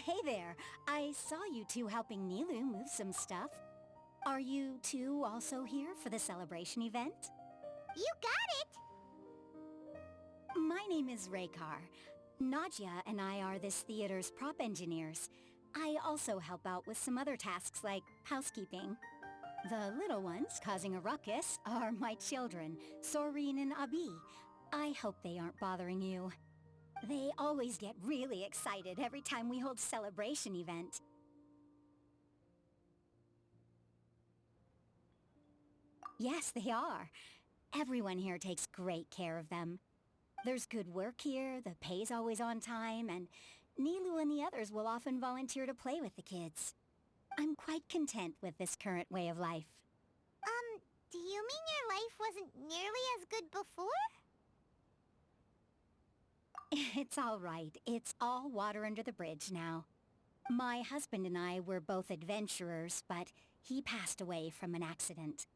Hey there. I saw you two helping Nilu move some stuff. Are you two also here for the celebration event? You got it! My name is Raykar. Nadia and I are this theater's prop engineers. I also help out with some other tasks like housekeeping. The little ones causing a ruckus are my children, Soreen and Abi. I hope they aren't bothering you. They always get really excited every time we hold a celebration event. Yes, they are. Everyone here takes great care of them. There's good work here, the pay's always on time, and Nilu and the others will often volunteer to play with the kids. I'm quite content with this current way of life. Do you mean your life wasn't nearly as good before? It's all right. It's all water under the bridge now. My husband and I were both adventurers, but he passed away from an accident.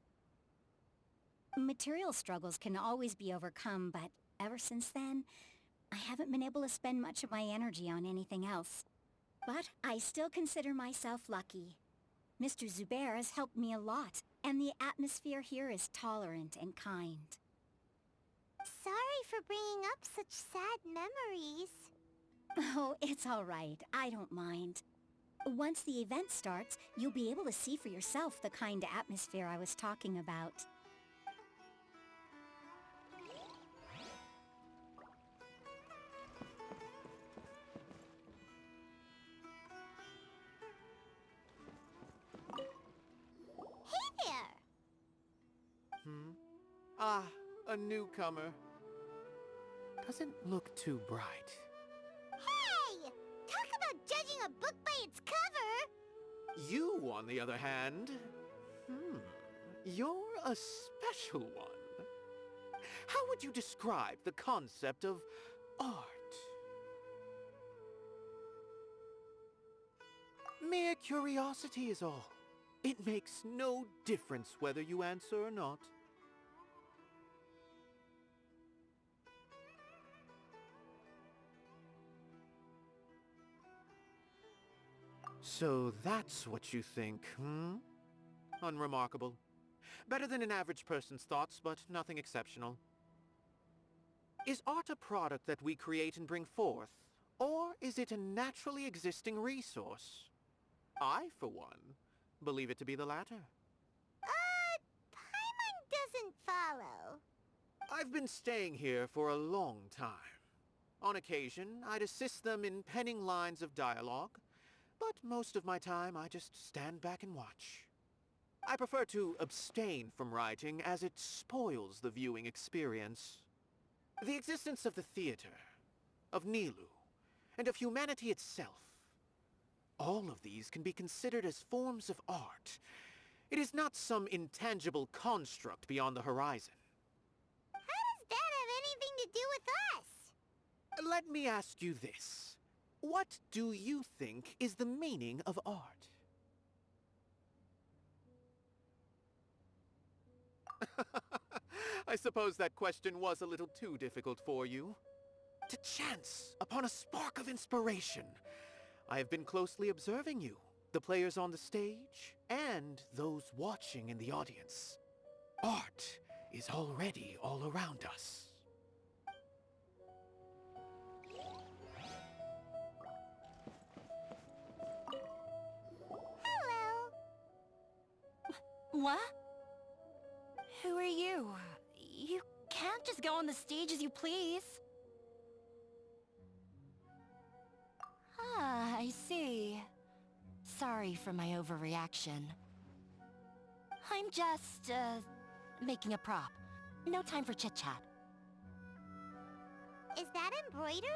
Material struggles can always be overcome, but ever since then, I haven't been able to spend much of my energy on anything else. But I still consider myself lucky. Mr. Zubair has helped me a lot, and the atmosphere here is tolerant and kind. Sorry for bringing up such sad memories. Oh, it's all right. I don't mind. Once the event starts, you'll be able to see for yourself the kind of atmosphere I was talking about. Hey there! Ah, a newcomer. Doesn't look too bright. Hey! Talk about judging a book by its cover! You, on the other hand, you're a special one. How would you describe the concept of art? Mere curiosity is all. It makes no difference whether you answer or not. So that's what you think, Unremarkable. Better than an average person's thoughts, but nothing exceptional. Is art a product that we create and bring forth, or is it a naturally existing resource? I, for one, believe it to be the latter. Paimon doesn't follow. I've been staying here for a long time. On occasion, I'd assist them in penning lines of dialogue, but most of my time I just stand back and watch. I prefer to abstain from writing as it spoils the viewing experience. The existence of the theater, of Nilu, and of humanity itself, all of these can be considered as forms of art. It is not some intangible construct beyond the horizon. How does that have anything to do with us? Let me ask you this. What do you think is the meaning of art? I suppose that question was a little too difficult for you. To chance upon a spark of inspiration, I have been closely observing you, the players on the stage, and those watching in the audience. Art is already all around us. Hello. What? Who are you? You can't just go on the stage as you please. Ah, I see. Sorry for my overreaction. I'm just, making a prop. No time for chit-chat. Is that embroidery?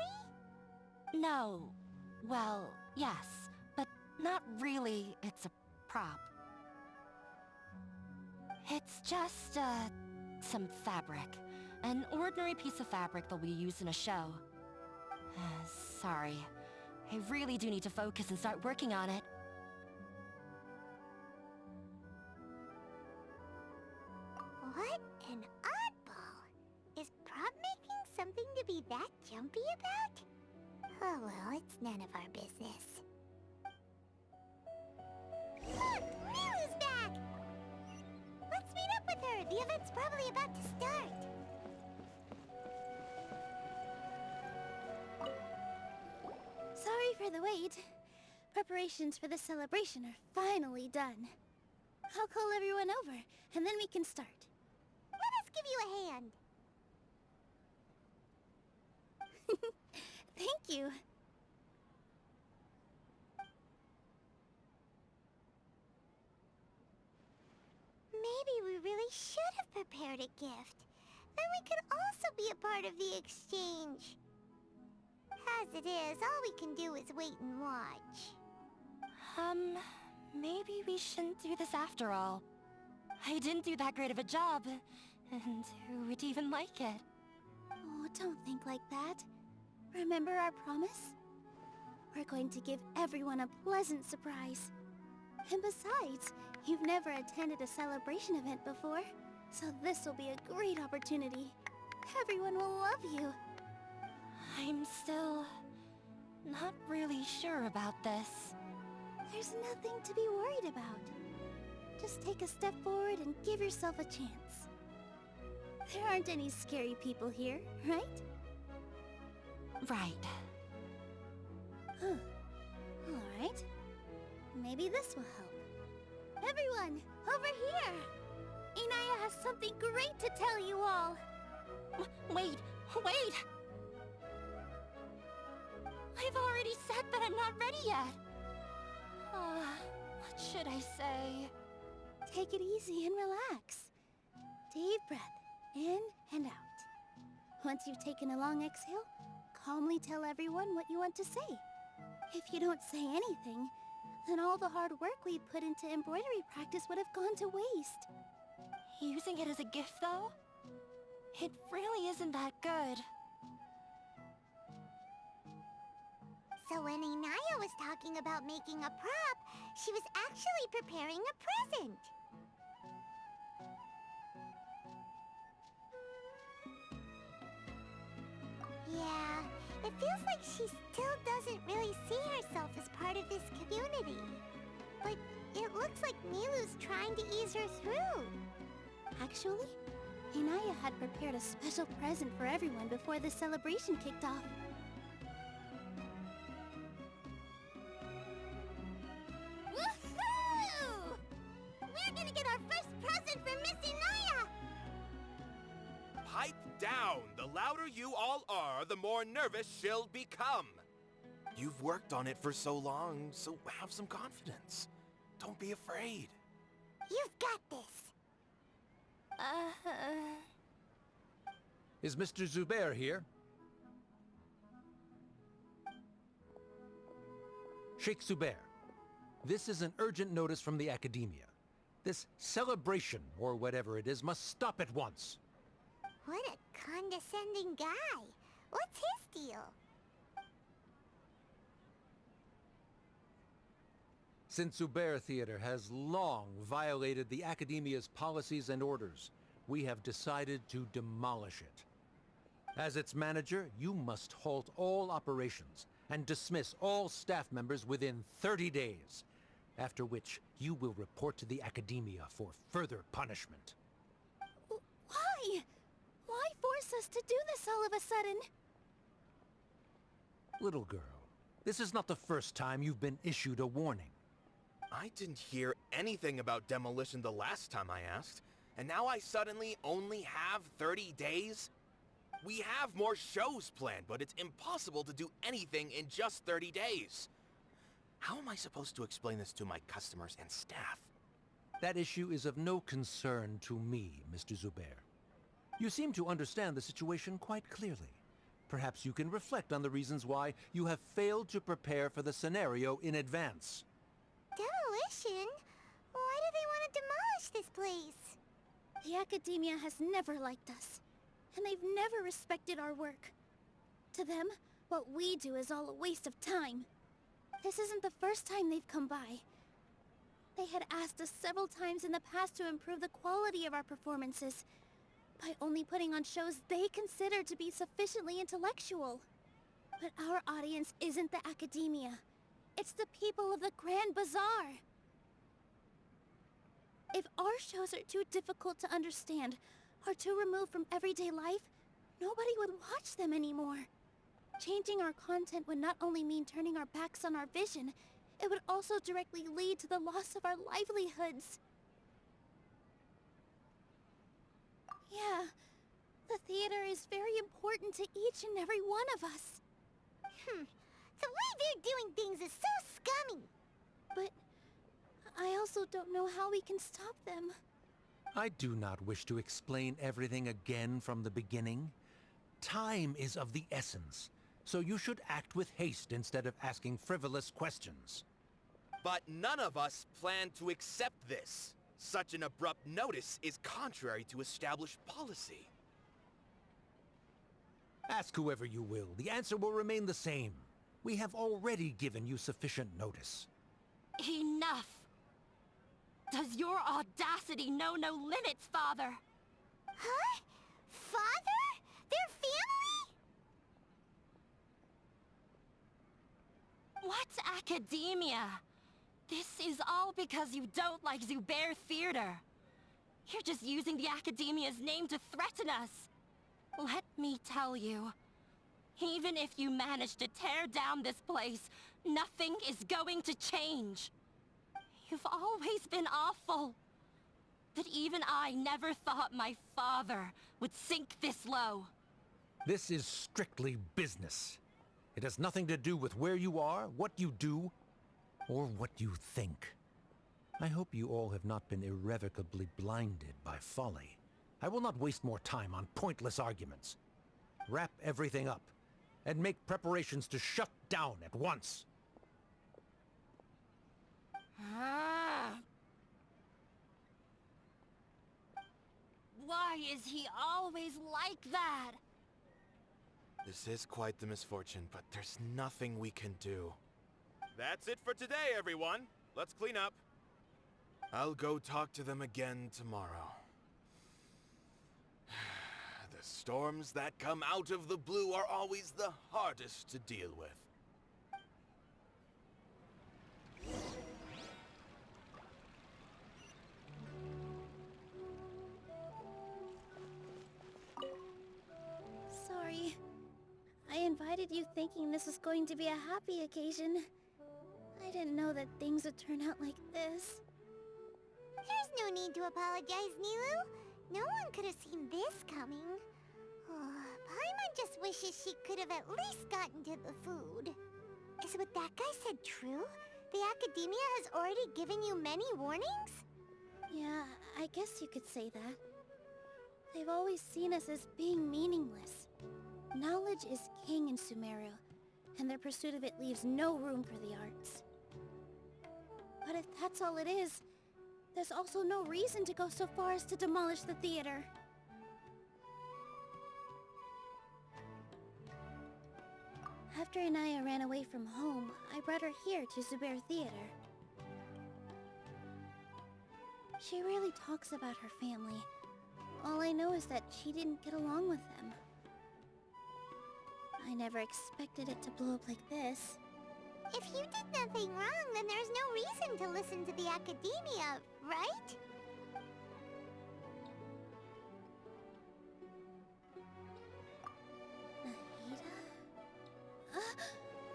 No. Well, yes, but not really. It's a prop. It's just, some fabric. An ordinary piece of fabric that we use in a show. Sorry. I really do need to focus and start working on it. What an oddball! Is prop making something to be that jumpy about? Oh well, it's none of our business. Look! Milu's back! Let's meet up with her. The event's probably about to start. Sorry for the wait. Preparations for the celebration are finally done. I'll call everyone over, and then we can start. Let us give you a hand. Thank you. Maybe we really should have prepared a gift. Then we could also be a part of the exchange. As it is, all we can do is wait and watch. Maybe we shouldn't do this after all. I didn't do that great of a job, and who would even like it? Oh, don't think like that. Remember our promise? We're going to give everyone a pleasant surprise. And besides, you've never attended a celebration event before, so this will be a great opportunity. Everyone will love you. I'm still not really sure about this. There's nothing to be worried about. Just take a step forward and give yourself a chance. There aren't any scary people here, right? Right. Huh. Alright. Maybe this will help. Everyone, over here! Inaya has something great to tell you all! Wait! I've already said that I'm not ready yet! What should I say? Take it easy and relax. Deep breath, in and out. Once you've taken a long exhale, calmly tell everyone what you want to say. If you don't say anything, then all the hard work we put into embroidery practice would have gone to waste. Using it as a gift, though? It really isn't that good. So when Inaya was talking about making a prop, she was actually preparing a present. Yeah, it feels like she still doesn't really see herself as part of this community. But it looks like Milu's trying to ease her through. Actually, Inaya had prepared a special present for everyone before the celebration kicked off. Woohoo! We're gonna get our first present from Miss Inaya! Pipe down! The louder you all are, the more nervous she'll become. You've worked on it for so long, so have some confidence. Don't be afraid. You've got this! Is Mr. Zubair here? Sheikh Zubair, this is an urgent notice from the Academia. This celebration, or whatever it is, must stop at once. What a condescending guy. What's his deal? Since Zubair Theater has long violated the Academia's policies and orders, we have decided to demolish it. As its manager, you must halt all operations and dismiss all staff members within 30 days, after which you will report to the Academia for further punishment. Why? Why force us to do this all of a sudden? Little girl, this is not the first time you've been issued a warning. I didn't hear anything about demolition the last time I asked, and now I suddenly only have 30 days? We have more shows planned, but it's impossible to do anything in just 30 days. How am I supposed to explain this to my customers and staff? That issue is of no concern to me, Mr. Zubair. You seem to understand the situation quite clearly. Perhaps you can reflect on the reasons why you have failed to prepare for the scenario in advance. Demolition? Why do they want to demolish this place? The Academia has never liked us, and they've never respected our work. To them, what we do is all a waste of time. This isn't the first time they've come by. They had asked us several times in the past to improve the quality of our performances, by only putting on shows they consider to be sufficiently intellectual. But our audience isn't the Academia. It's the people of the Grand Bazaar. If our shows are too difficult to understand, or too removed from everyday life, nobody would watch them anymore. Changing our content would not only mean turning our backs on our vision, it would also directly lead to the loss of our livelihoods. Yeah, the theater is very important to each and every one of us. The way they're doing things is so scummy. But I also don't know how we can stop them. I do not wish to explain everything again from the beginning. Time is of the essence, so you should act with haste instead of asking frivolous questions. But none of us plan to accept this. Such an abrupt notice is contrary to established policy. Ask whoever you will. The answer will remain the same. We have already given you sufficient notice. Enough! Does your audacity know no limits, Father? Huh? Father? Their family? What's academia? This is all because you don't like Zubair Theater. You're just using the Academia's name to threaten us. Let me tell you, even if you manage to tear down this place, nothing is going to change. You've always been awful. But even I never thought my father would sink this low. This is strictly business. It has nothing to do with where you are, what you do, or what you think. I hope you all have not been irrevocably blinded by folly. I will not waste more time on pointless arguments. Wrap everything up, and make preparations to shut down at once. Why is he always like that? This is quite the misfortune, but there's nothing we can do. That's it for today, everyone. Let's clean up. I'll go talk to them again tomorrow. The storms that come out of the blue are always the hardest to deal with. Sorry. I invited you thinking this was going to be a happy occasion. I didn't know that things would turn out like this. There's no need to apologize, Nilu. No one could have seen this coming. Paimon just wishes she could have at least gotten to the food. Is what that guy said true? The Academia has already given you many warnings? Yeah, I guess you could say that. They've always seen us as being meaningless. Knowledge is king in Sumeru, and their pursuit of it leaves no room for the arts. But if that's all it is, there's also no reason to go so far as to demolish the theater. After Anaya ran away from home, I brought her here to Zubair Theater. She rarely talks about her family. All I know is that she didn't get along with them. I never expected it to blow up like this. If you did nothing wrong, then there's no reason to listen to the Academia, right?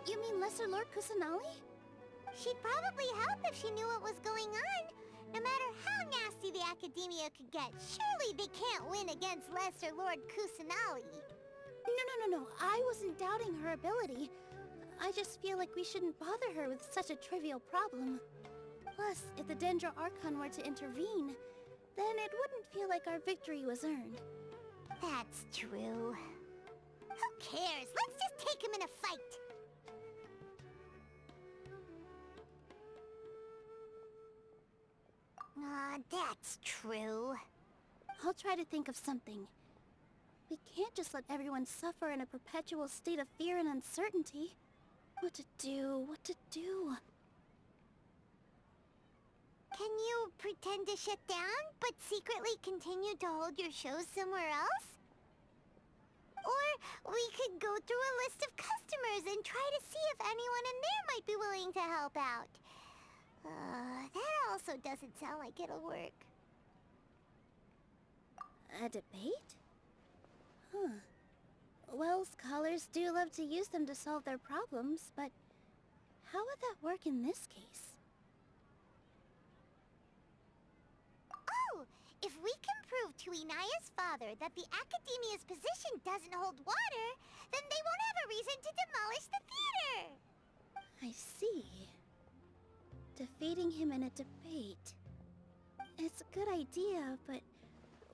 You mean Lesser Lord Kusanali? She'd probably help if she knew what was going on. No matter how nasty the Academia could get, surely they can't win against Lesser Lord Kusanali. No. I wasn't doubting her ability. I just feel like we shouldn't bother her with such a trivial problem. Plus, if the Dendro Archon were to intervene, then it wouldn't feel like our victory was earned. That's true. Who cares? Let's just take him in a fight. That's true. I'll try to think of something. We can't just let everyone suffer in a perpetual state of fear and uncertainty. What to do? Can you pretend to shut down, but secretly continue to hold your shows somewhere else? Or we could go through a list of customers and try to see if anyone in there might be willing to help out. That also doesn't sound like it'll work. A debate? Huh. Well, scholars do love to use them to solve their problems, but how would that work in this case? Oh! If we can prove to Inaya's father that the Academia's position doesn't hold water, then they won't have a reason to demolish the theater! I see. Defeating him in a debate. It's a good idea, but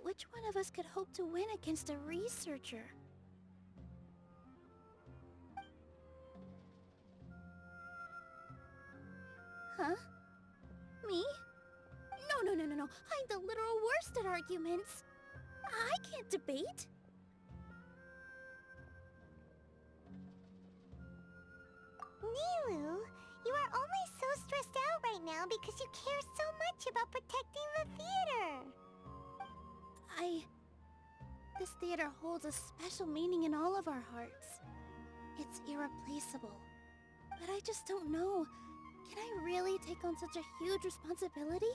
which one of us could hope to win against a researcher? Huh? Me? No. I'm the literal worst at arguments. I can't debate. Nilou, you are only so stressed out right now because you care so much about protecting the theater. This theater holds a special meaning in all of our hearts. It's irreplaceable. But I just don't know. Can I really take on such a huge responsibility?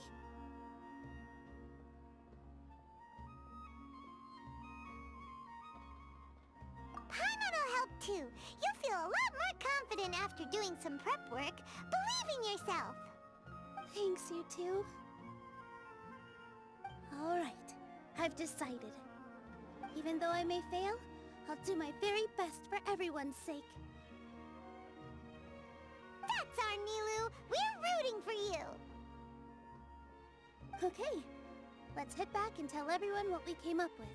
Paimon will help too. You'll feel a lot more confident after doing some prep work. Believe in yourself. Thanks, you two. Alright, I've decided. Even though I may fail, I'll do my very best for everyone's sake. That's our Nilou. We're rooting for you. Okay, let's head back and tell everyone what we came up with.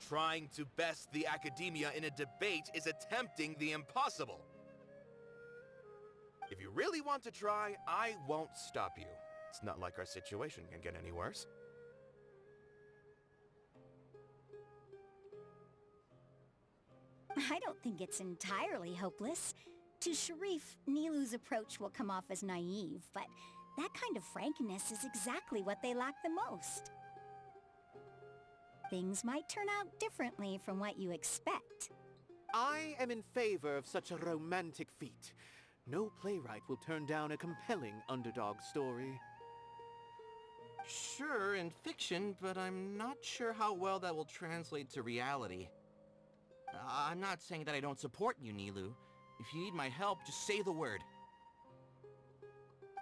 Trying to best the academia in a debate is attempting the impossible. If you really want to try, I won't stop you. It's not like our situation can get any worse. I don't think it's entirely hopeless. To Sharif, Nilou's approach will come off as naive, but that kind of frankness is exactly what they lack the most. Things might turn out differently from what you expect. I am in favor of such a romantic feat. No playwright will turn down a compelling underdog story. Sure, in fiction, but I'm not sure how well that will translate to reality. I'm not saying that I don't support you, Nilou. If you need my help, just say the word.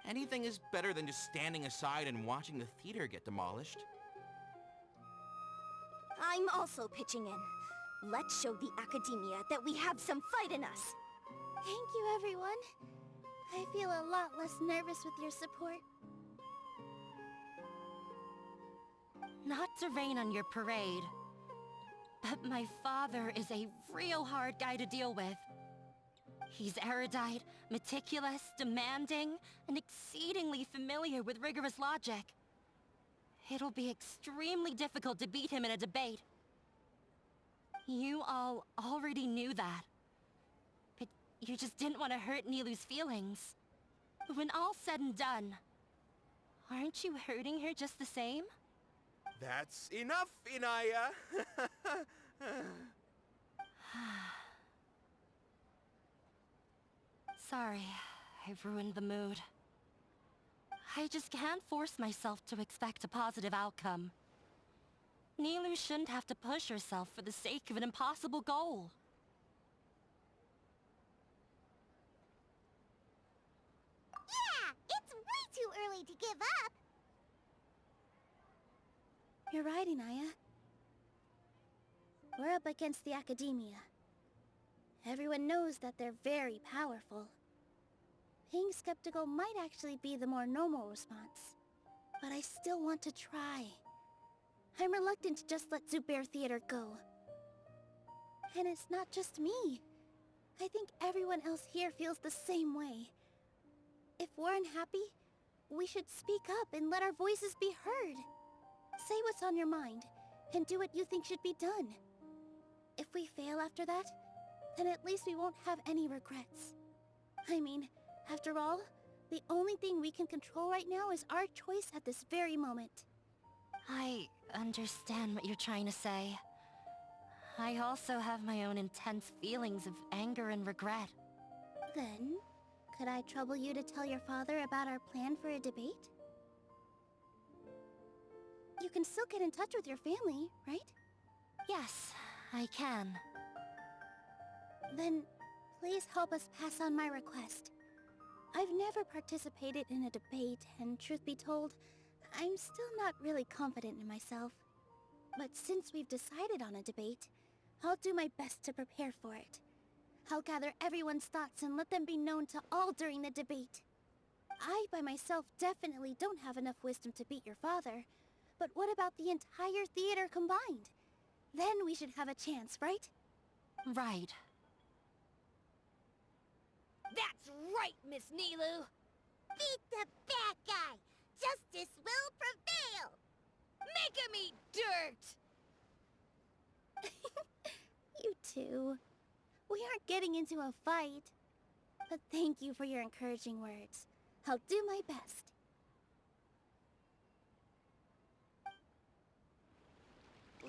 Anything is better than just standing aside and watching the theater get demolished. I'm also pitching in. Let's show the academia that we have some fight in us. Thank you, everyone. I feel a lot less nervous with your support. Not to rain on your parade, but my father is a real hard guy to deal with. He's erudite, meticulous, demanding, and exceedingly familiar with rigorous logic. It'll be extremely difficult to beat him in a debate. You all already knew that. But you just didn't want to hurt Nilou's feelings. When all's said and done, aren't you hurting her just the same? That's enough, Inaya! Sorry, I've ruined the mood. I just can't force myself to expect a positive outcome. Nilou shouldn't have to push herself for the sake of an impossible goal. Yeah, it's way too early to give up. You're right, Inaya. We're up against the academia. Everyone knows that they're very powerful. Being skeptical might actually be the more normal response. But I still want to try. I'm reluctant to just let Zubair Theater go. And it's not just me. I think everyone else here feels the same way. If we're unhappy, we should speak up and let our voices be heard. Say what's on your mind, and do what you think should be done. If we fail after that, then at least we won't have any regrets. I mean, After all, the only thing we can control right now is our choice at this very moment. I understand what you're trying to say. I also have my own intense feelings of anger and regret. Then, could I trouble you to tell your father about our plan for a debate? You can still get in touch with your family, right? Yes, I can. Then, please help us pass on my request. I've never participated in a debate, and truth be told, I'm still not really confident in myself. But since we've decided on a debate, I'll do my best to prepare for it. I'll gather everyone's thoughts and let them be known to all during the debate. I, by myself, definitely don't have enough wisdom to beat your father. But what about the entire theater combined? Then we should have a chance, right? Right. That's right, Miss Nilou! Beat the bad guy! Justice will prevail! Make him eat dirt! You two. We aren't getting into a fight. But thank you for your encouraging words. I'll do my best.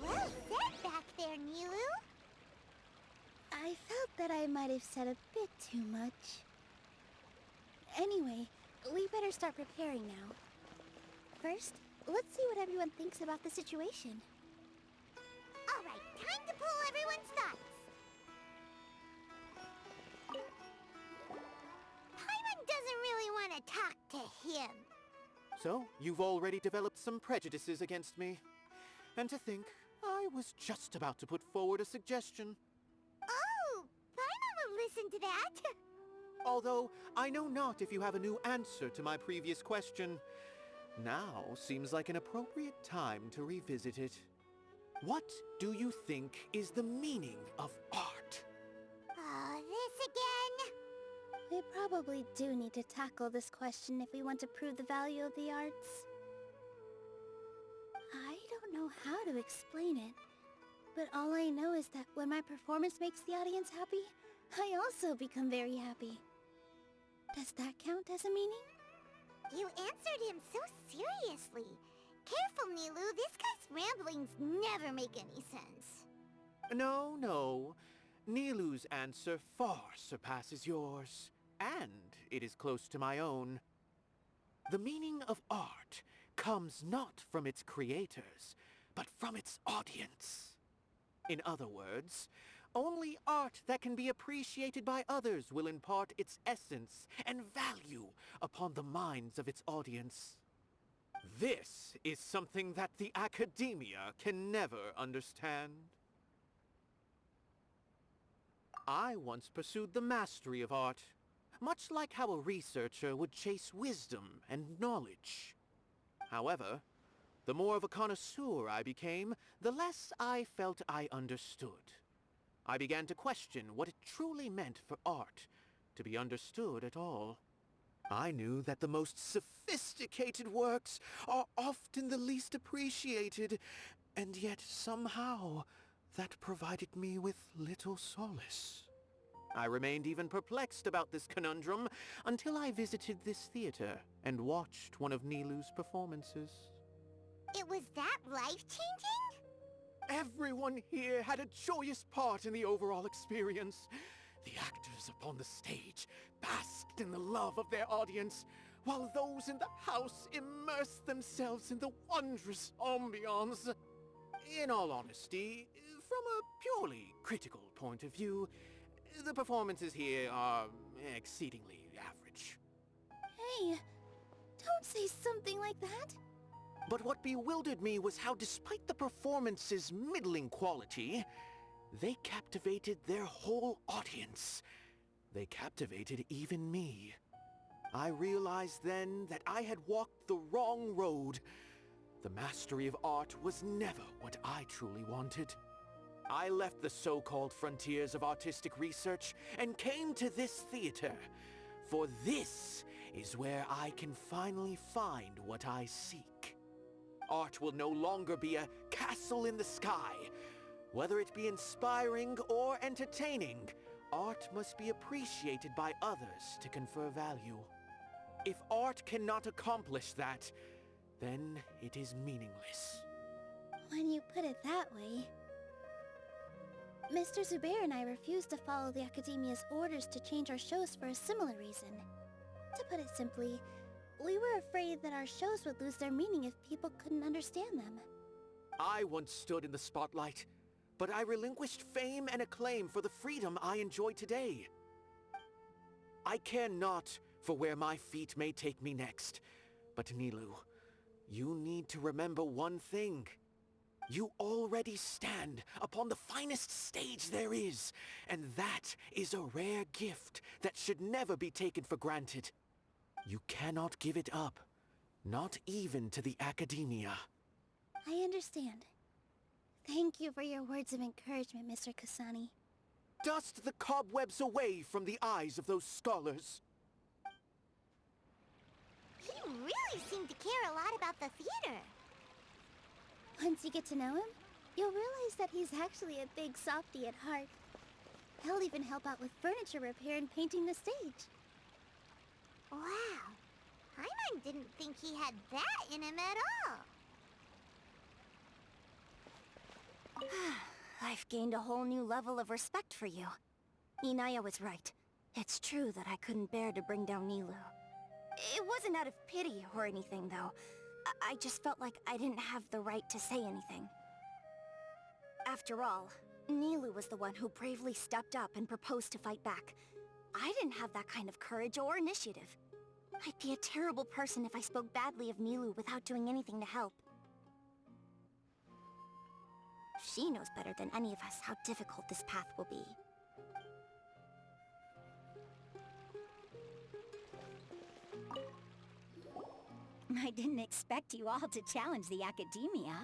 Well said back there, Nilou. I felt that I might have said a bit too much. Anyway, we better start preparing now. First, let's see what everyone thinks about the situation. All right, time to pull everyone's thoughts. Paimon doesn't really want to talk to him. So, you've already developed some prejudices against me. And to think, I was just about to put forward a suggestion. Oh, Paimon will listen to that. Although, I know not if you have a new answer to my previous question. Now seems like an appropriate time to revisit it. What do you think is the meaning of art? Oh, this again? We probably do need to tackle this question if we want to prove the value of the arts. I don't know how to explain it, but all I know is that when my performance makes the audience happy, I also become very happy. Does that count as a meaning? You answered him so seriously. Careful, Nilou. This guy's ramblings never make any sense. No. Nilou's answer far surpasses yours, and it is close to my own. The meaning of art comes not from its creators, but from its audience. In other words, only art that can be appreciated by others will impart its essence and value upon the minds of its audience. This is something that the academia can never understand. I once pursued the mastery of art, much like how a researcher would chase wisdom and knowledge. However, the more of a connoisseur I became, the less I felt I understood. I began to question what it truly meant for art to be understood at all. I knew that the most sophisticated works are often the least appreciated, and yet somehow that provided me with little solace. I remained even perplexed about this conundrum until I visited this theater and watched one of Nilou's performances. It was that life-changing? Everyone here had a joyous part in the overall experience. The actors upon the stage basked in the love of their audience, while those in the house immersed themselves in the wondrous ambiance. In all honesty, from a purely critical point of view, the performances here are exceedingly average. Hey, don't say something like that. But what bewildered me was how, despite the performance's middling quality, they captivated their whole audience. They captivated even me. I realized then that I had walked the wrong road. The mastery of art was never what I truly wanted. I left the so-called frontiers of artistic research and came to this theater, for this is where I can finally find what I seek. Art will no longer be a castle in the sky. Whether it be inspiring or entertaining, art must be appreciated by others to confer value. If art cannot accomplish that, then it is meaningless. When you put it that way... Mr. Zubair and I refused to follow the Academia's orders to change our shows for a similar reason. To put it simply, we were afraid that our shows would lose their meaning if people couldn't understand them. I once stood in the spotlight, but I relinquished fame and acclaim for the freedom I enjoy today. I care not for where my feet may take me next, but Nilou, you need to remember one thing. You already stand upon the finest stage there is, and that is a rare gift that should never be taken for granted. You cannot give it up, not even to the Academia. I understand. Thank you for your words of encouragement, Mr. Kasani. Dust the cobwebs away from the eyes of those scholars. He really seemed to care a lot about the theater. Once you get to know him, you'll realize that he's actually a big softie at heart. He'll even help out with furniture repair and painting the stage. Wow. Paimon didn't think he had that in him at all. I've gained a whole new level of respect for you. Inaya was right. It's true that I couldn't bear to bring down Nilou. It wasn't out of pity or anything, though. I just felt like I didn't have the right to say anything. After all, Nilou was the one who bravely stepped up and proposed to fight back. I didn't have that kind of courage or initiative. I'd be a terrible person if I spoke badly of Nilou without doing anything to help. She knows better than any of us how difficult this path will be. I didn't expect you all to challenge the Academia.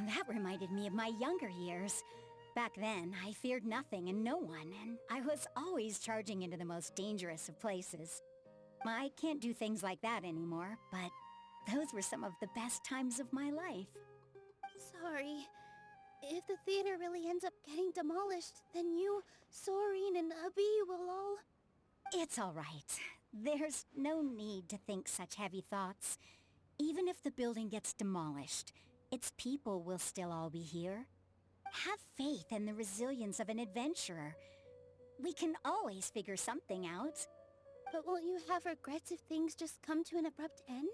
That reminded me of my younger years. Back then, I feared nothing and no one, and I was always charging into the most dangerous of places. I can't do things like that anymore, but those were some of the best times of my life. Sorry. If the theater really ends up getting demolished, then you, Soren, and Abi will all... It's all right. There's no need to think such heavy thoughts. Even if the building gets demolished, its people will still all be here. Have faith in the resilience of an adventurer. We can always figure something out. But won't you have regrets if things just come to an abrupt end?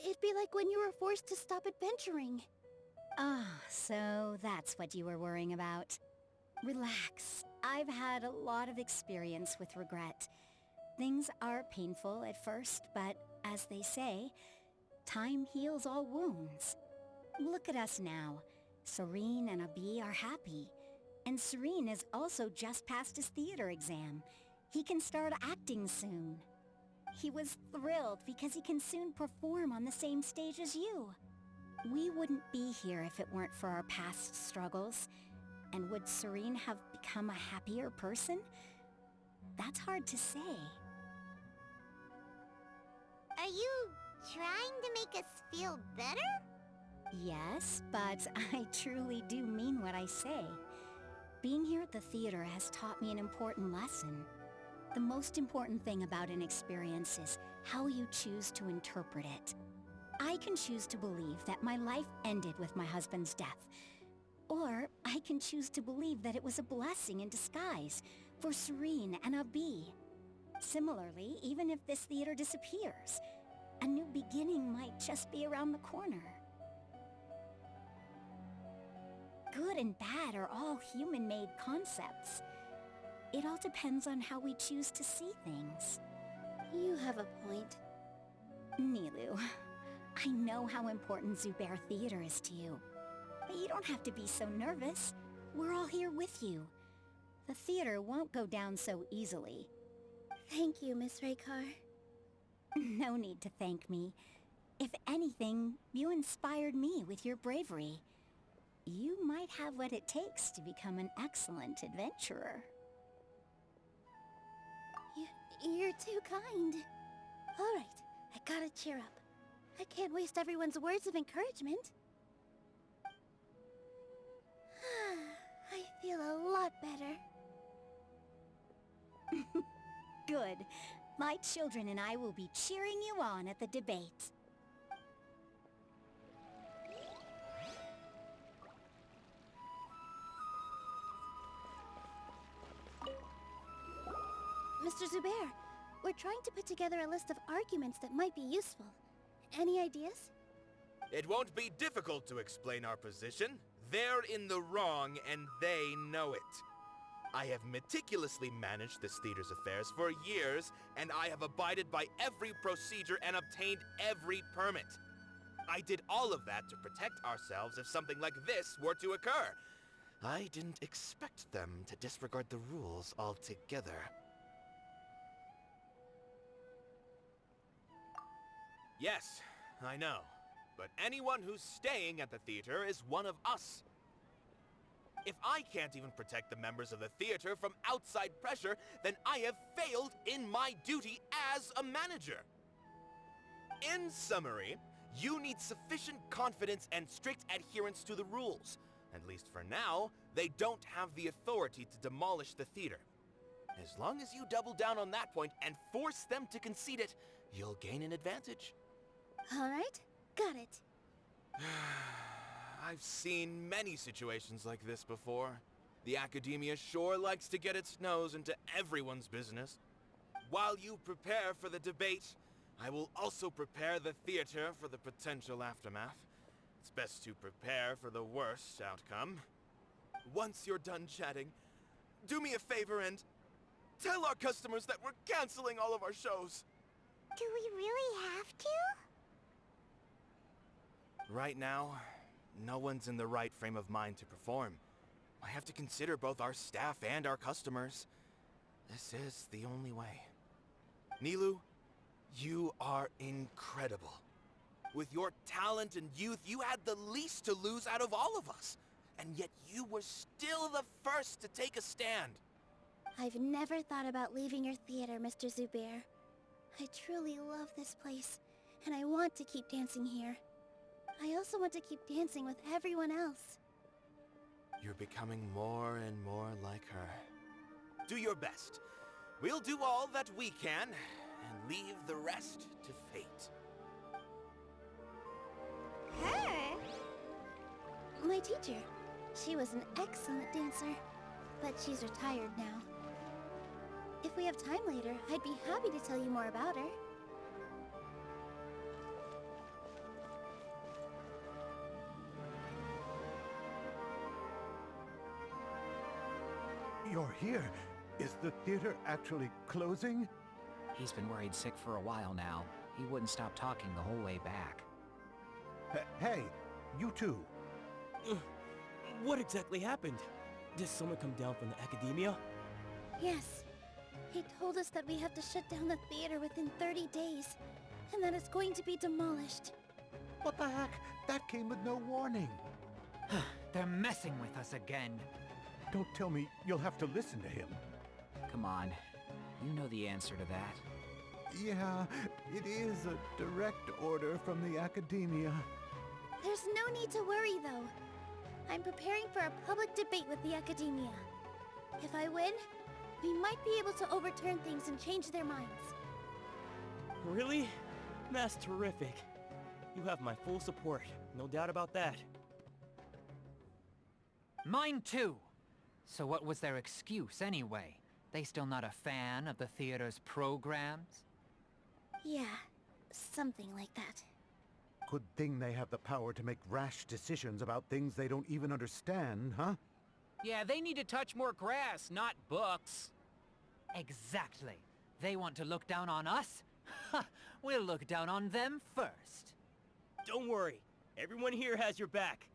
It'd be like when you were forced to stop adventuring. Ah, so that's what you were worrying about. Relax. I've had a lot of experience with regret. Things are painful at first, but as they say, time heals all wounds. Look at us now. Serene and Abi are happy. And Serene has also just passed his theater exam. He can start acting soon. He was thrilled because he can soon perform on the same stage as you. We wouldn't be here if it weren't for our past struggles. And would Serene have become a happier person? That's hard to say. Are you trying to make us feel better? Yes, but I truly do mean what I say. Being here at the theater has taught me an important lesson. The most important thing about an experience is how you choose to interpret it. I can choose to believe that my life ended with my husband's death. Or I can choose to believe that it was a blessing in disguise for Serene and Abi. Similarly, even if this theater disappears, a new beginning might just be around the corner. Good and bad are all human-made concepts. It all depends on how we choose to see things. You have a point. Nilou, I know how important Zubair Theater is to you. But you don't have to be so nervous. We're all here with you. The theater won't go down so easily. Thank you, Miss Raykar. No need to thank me. If anything, you inspired me with your bravery. You might have what it takes to become an excellent adventurer. You're too kind. All right, I gotta cheer up. I can't waste everyone's words of encouragement. I feel a lot better. Good. My children and I will be cheering you on at the debate. Mr. Zubair, we're trying to put together a list of arguments that might be useful. Any ideas? It won't be difficult to explain our position. They're in the wrong, and they know it. I have meticulously managed this theater's affairs for years, and I have abided by every procedure and obtained every permit. I did all of that to protect ourselves if something like this were to occur. I didn't expect them to disregard the rules altogether. Yes, I know. But anyone who's staying at the theater is one of us. If I can't even protect the members of the theater from outside pressure, then I have failed in my duty as a manager. In summary, you need sufficient confidence and strict adherence to the rules. At least for now, they don't have the authority to demolish the theater. As long as you double down on that point and force them to concede it, you'll gain an advantage. All right, got it. I've seen many situations like this before. The academia sure likes to get its nose into everyone's business. While you prepare for the debate, I will also prepare the theater for the potential aftermath. It's best to prepare for the worst outcome. Once you're done chatting, do me a favor and tell our customers that we're canceling all of our shows. Do we really have to? Right now, no one's in the right frame of mind to perform. I have to consider both our staff and our customers. This is the only way. Nilou, you are incredible. With your talent and youth, you had the least to lose out of all of us. And yet you were still the first to take a stand. I've never thought about leaving your theater, Mr. Zubair. I truly love this place, and I want to keep dancing here. I also want to keep dancing with everyone else. You're becoming more and more like her. Do your best. We'll do all that we can, and leave the rest to fate. Her? My teacher. She was an excellent dancer, but she's retired now. If we have time later, I'd be happy to tell you more about her. You're here. Is the theater actually closing? He's been worried sick for a while now. He wouldn't stop talking the whole way back. Hey, you two. What exactly happened? Did someone come down from the academia? Yes. He told us that we have to shut down the theater within 30 days, and that it's going to be demolished. What the heck? That came with no warning. They're messing with us again. Don't tell me you'll have to listen to him. Come on. You know the answer to that. Yeah, it is a direct order from the academia. There's no need to worry, though. I'm preparing for a public debate with the academia. If I win, we might be able to overturn things and change their minds. Really? That's terrific. You have my full support, no doubt about that. Mine too! So what was their excuse anyway? They still not a fan of the theater's programs? Yeah, something like that. Good thing they have the power to make rash decisions about things they don't even understand, huh? Yeah, they need to touch more grass, not books. Exactly. They want to look down on us? Ha! We'll look down on them first. Don't worry. Everyone here has your back.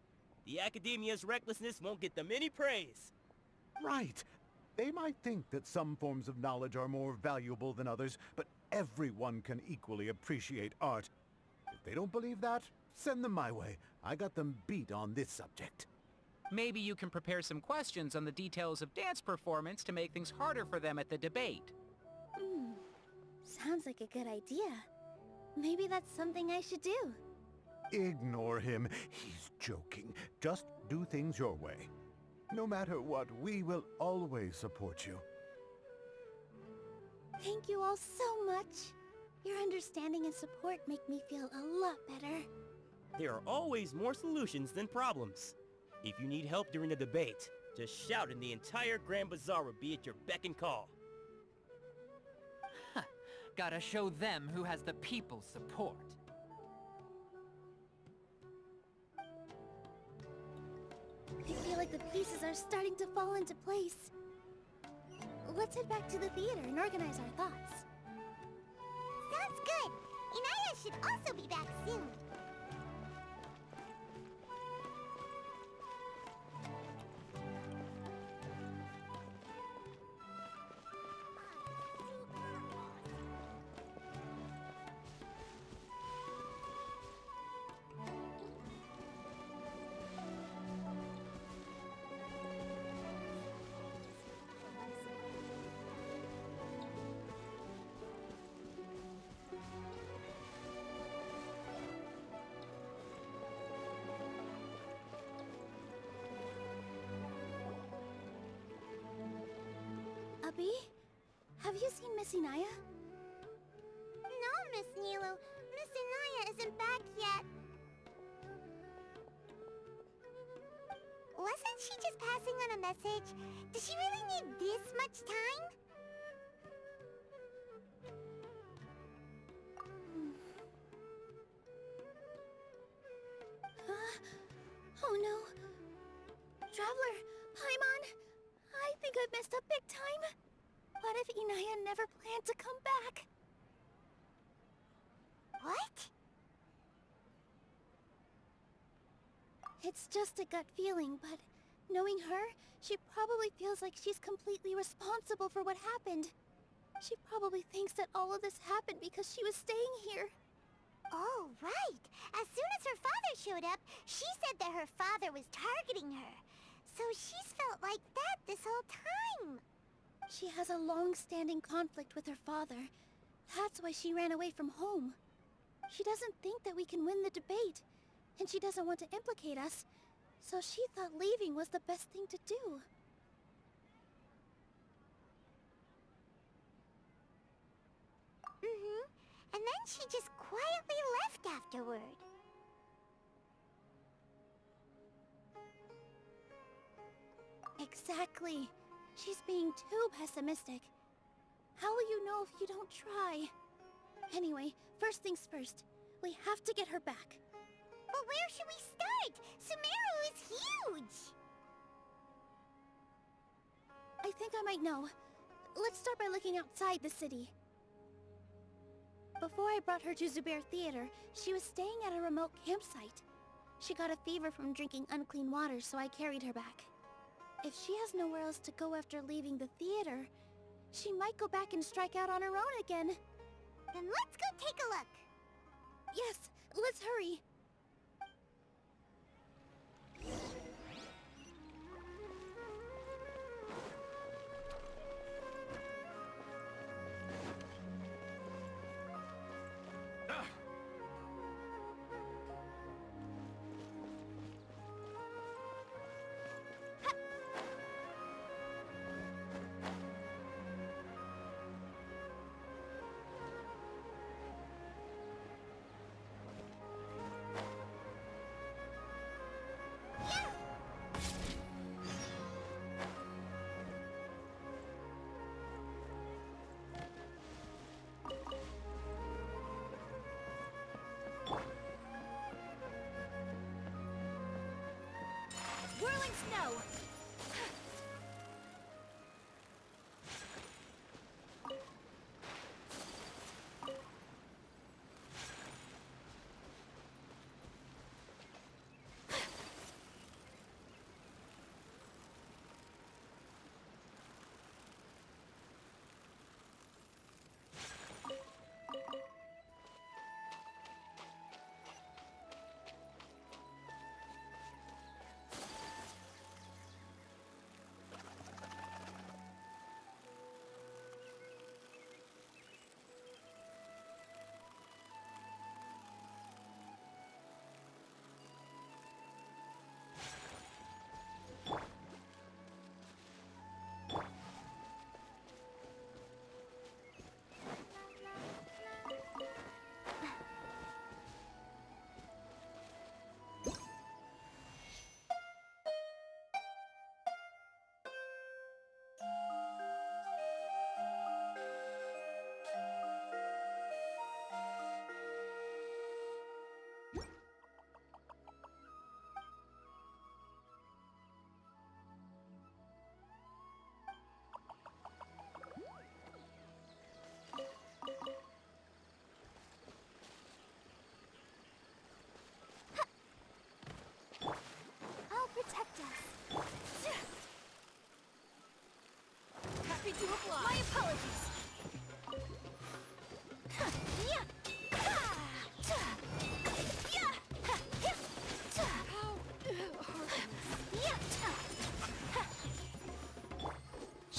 The academia's recklessness won't get them any praise. Right. They might think that some forms of knowledge are more valuable than others, but everyone can equally appreciate art. If they don't believe that, send them my way. I got them beat on this subject. Maybe you can prepare some questions on the details of dance performance to make things harder for them at the debate. Sounds like a good idea. Maybe that's something I should do. Ignore him. He's joking. Just do things your way. No matter what, we will always support you. Thank you all so much. Your understanding and support make me feel a lot better. There are always more solutions than problems. If you need help during the debate, just shout and the entire Grand Bazaar will be at your beck and call. Gotta show them who has the people's support. I feel like the pieces are starting to fall into place. Let's head back to the theater and organize our thoughts. Sounds good. Inaya should also be back soon. Abby? Have you seen Miss Inaya? No, Miss Nilu. Miss Inaya isn't back yet. Wasn't she just passing on a message? Does she really need this much time? Oh no. Traveler, Paimon, I think I've messed up big time. What if Inaya never planned to come back? What? It's just a gut feeling, but knowing her, she probably feels like she's completely responsible for what happened. She probably thinks that all of this happened because she was staying here. Oh, right. As soon as her father showed up, she said that her father was targeting her. So she's felt like that this whole time. She has a long-standing conflict with her father. That's why she ran away from home. She doesn't think that we can win the debate, and she doesn't want to implicate us, so she thought leaving was the best thing to do. And then she just quietly left afterward. Exactly. She's being too pessimistic. How will you know if you don't try? Anyway, first things first. We have to get her back. But where should we start? Sumeru is huge! I think I might know. Let's start by looking outside the city. Before I brought her to Zubair Theater, she was staying at a remote campsite. She got a fever from drinking unclean water, so I carried her back. If she has nowhere else to go after leaving the theater, she might go back and strike out on her own again. Then let's go take a look. Yes, let's hurry. Whirling snow!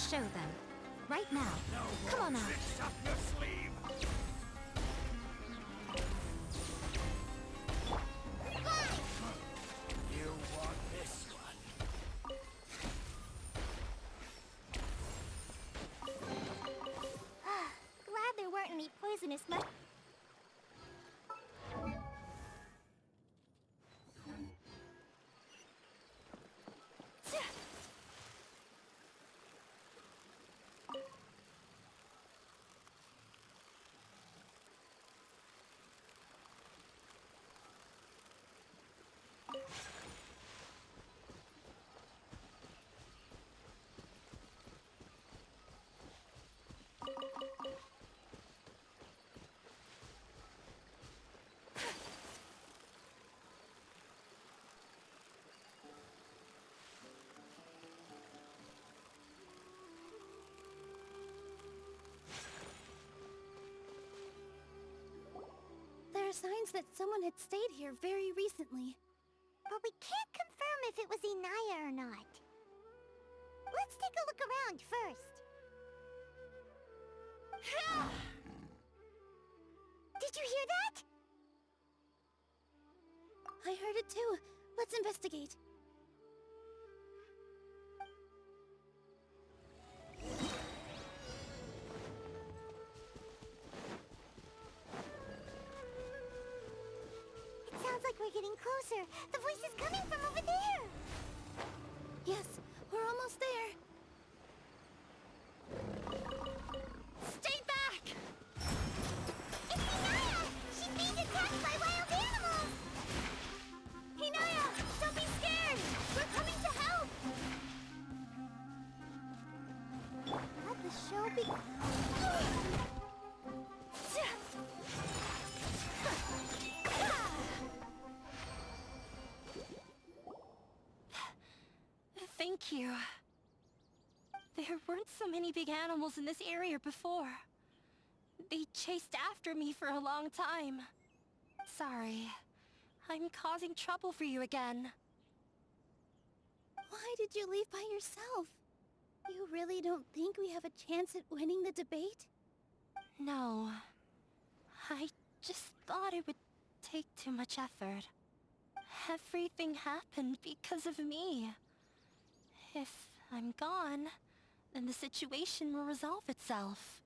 show them. Right now. Come on out. Up your sleeve. You want this one? Glad there weren't any poisonous There are signs that someone had stayed here very recently. But we can't confirm if it was Inaya or not. Let's take a look around first. Did you hear that? I heard it too. Let's investigate. It sounds like we're getting closer. The voice is coming from over there. Yes, we're almost there. Stay back! It's Inaya! She's being attacked by wild animals! Inaya, don't be scared! We're coming to help! Let the show be... Thank you. There weren't so many big animals in this area before. They chased after me for a long time. Sorry. I'm causing trouble for you again. Why did you leave by yourself? You really don't think we have a chance at winning the debate? No. I just thought it would take too much effort. Everything happened because of me. If I'm gone, then the situation will resolve itself.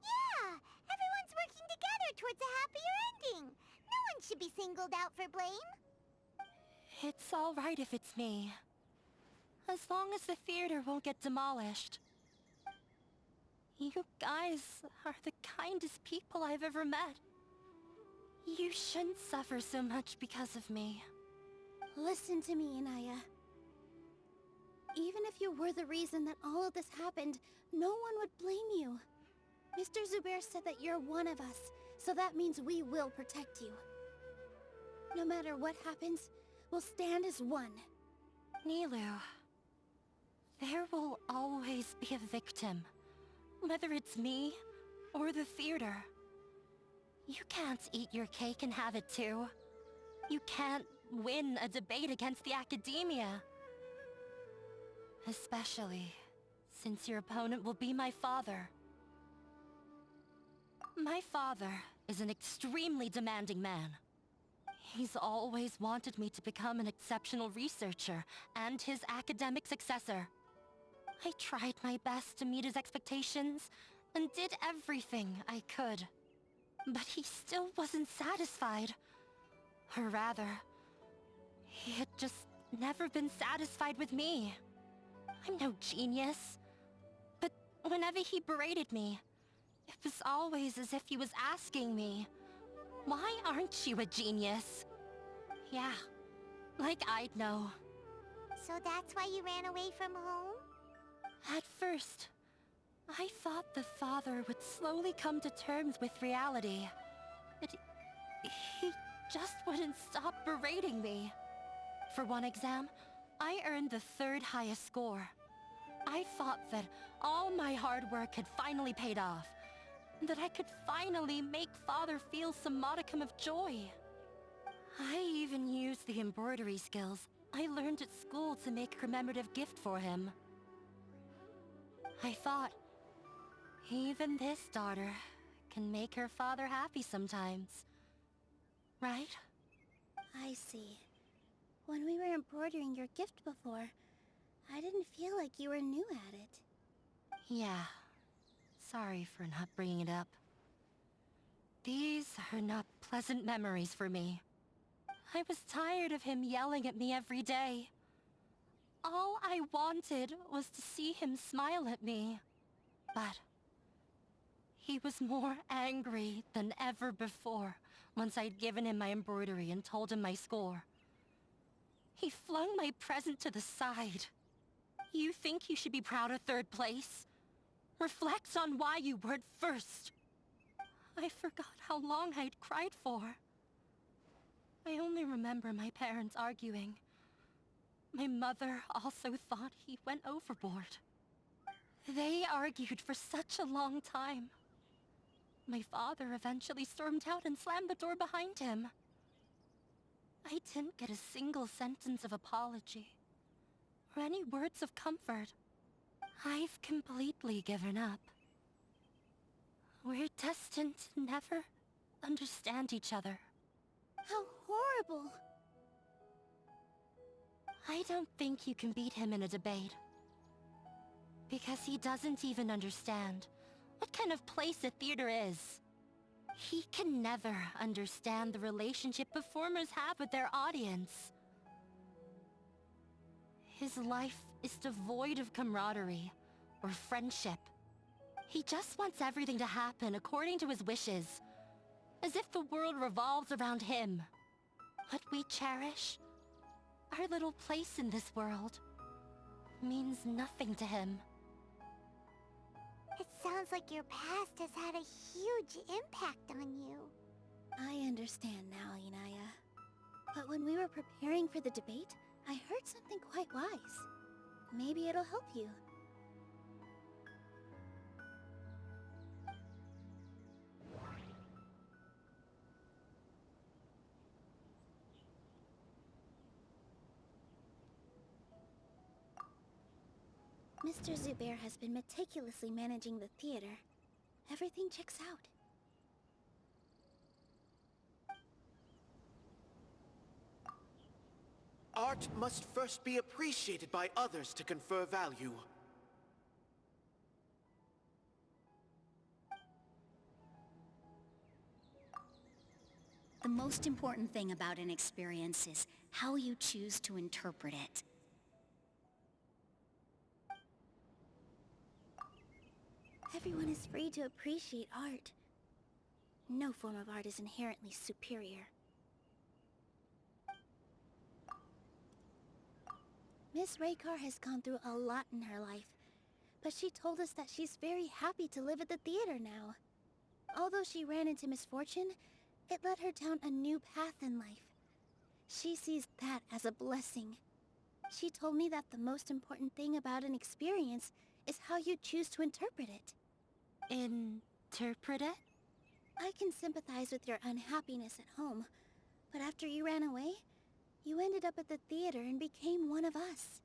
Yeah! Everyone's working together towards a happier ending. No one should be singled out for blame. It's all right if it's me. As long as the theater won't get demolished. You guys are the kindest people I've ever met. You shouldn't suffer so much because of me. Listen to me, Inaya. Even if you were the reason that all of this happened, no one would blame you. Mr. Zubair said that you're one of us, so that means we will protect you. No matter what happens, we'll stand as one. Nilou, there will always be a victim. Whether it's me or the theater. You can't eat your cake and have it too. You can't win a debate against the academia. Especially since your opponent will be my father. My father is an extremely demanding man. He's always wanted me to become an exceptional researcher and his academic successor. I tried my best to meet his expectations and did everything I could. But he still wasn't satisfied. Or rather, he had just never been satisfied with me. I'm no genius. But whenever he berated me, it was always as if he was asking me, "Why aren't you a genius?" Yeah, like I'd know. So that's why you ran away from home? At first, I thought the father would slowly come to terms with reality. But he just wouldn't stop berating me. For one exam, I earned the 3rd highest score. I thought that all my hard work had finally paid off. That I could finally make father feel some modicum of joy. I even used the embroidery skills I learned at school to make a commemorative gift for him. I thought, even this daughter can make her father happy sometimes. Right? I see. When we were embroidering your gift before, I didn't feel like you were new at it. Yeah. Sorry for not bringing it up. These are not pleasant memories for me. I was tired of him yelling at me every day. All I wanted was to see him smile at me. But he was more angry than ever before once I'd given him my embroidery and told him my score. He flung my present to the side. You think you should be proud of third place? Reflect on why you weren't first. I forgot how long I'd cried for. I only remember my parents arguing. My mother also thought he went overboard. They argued for such a long time. My father eventually stormed out and slammed the door behind him. I didn't get a single sentence of apology, or any words of comfort. I've completely given up. We're destined to never understand each other. How horrible! I don't think you can beat him in a debate. Because he doesn't even understand what kind of place a theater is. He can never understand the relationship performers have with their audience. His life is devoid of camaraderie or friendship. He just wants everything to happen according to his wishes, as if the world revolves around him. What we cherish, our little place in this world, means nothing to him. It sounds like your past has had a huge impact on you. I understand now, Inaya. But when we were preparing for the debate, I heard something quite wise. Maybe it'll help you. Mr. Zubair has been meticulously managing the theater. Everything checks out. Art must first be appreciated by others to confer value. The most important thing about an experience is how you choose to interpret it. Everyone is free to appreciate art. No form of art is inherently superior. Miss Raykar has gone through a lot in her life, but she told us that she's very happy to live at the theater now. Although she ran into misfortune, it led her down a new path in life. She sees that as a blessing. She told me that the most important thing about an experience is how you choose to interpret it. Interpret it? I can sympathize with your unhappiness at home, but after you ran away, you ended up at the theater and became one of us.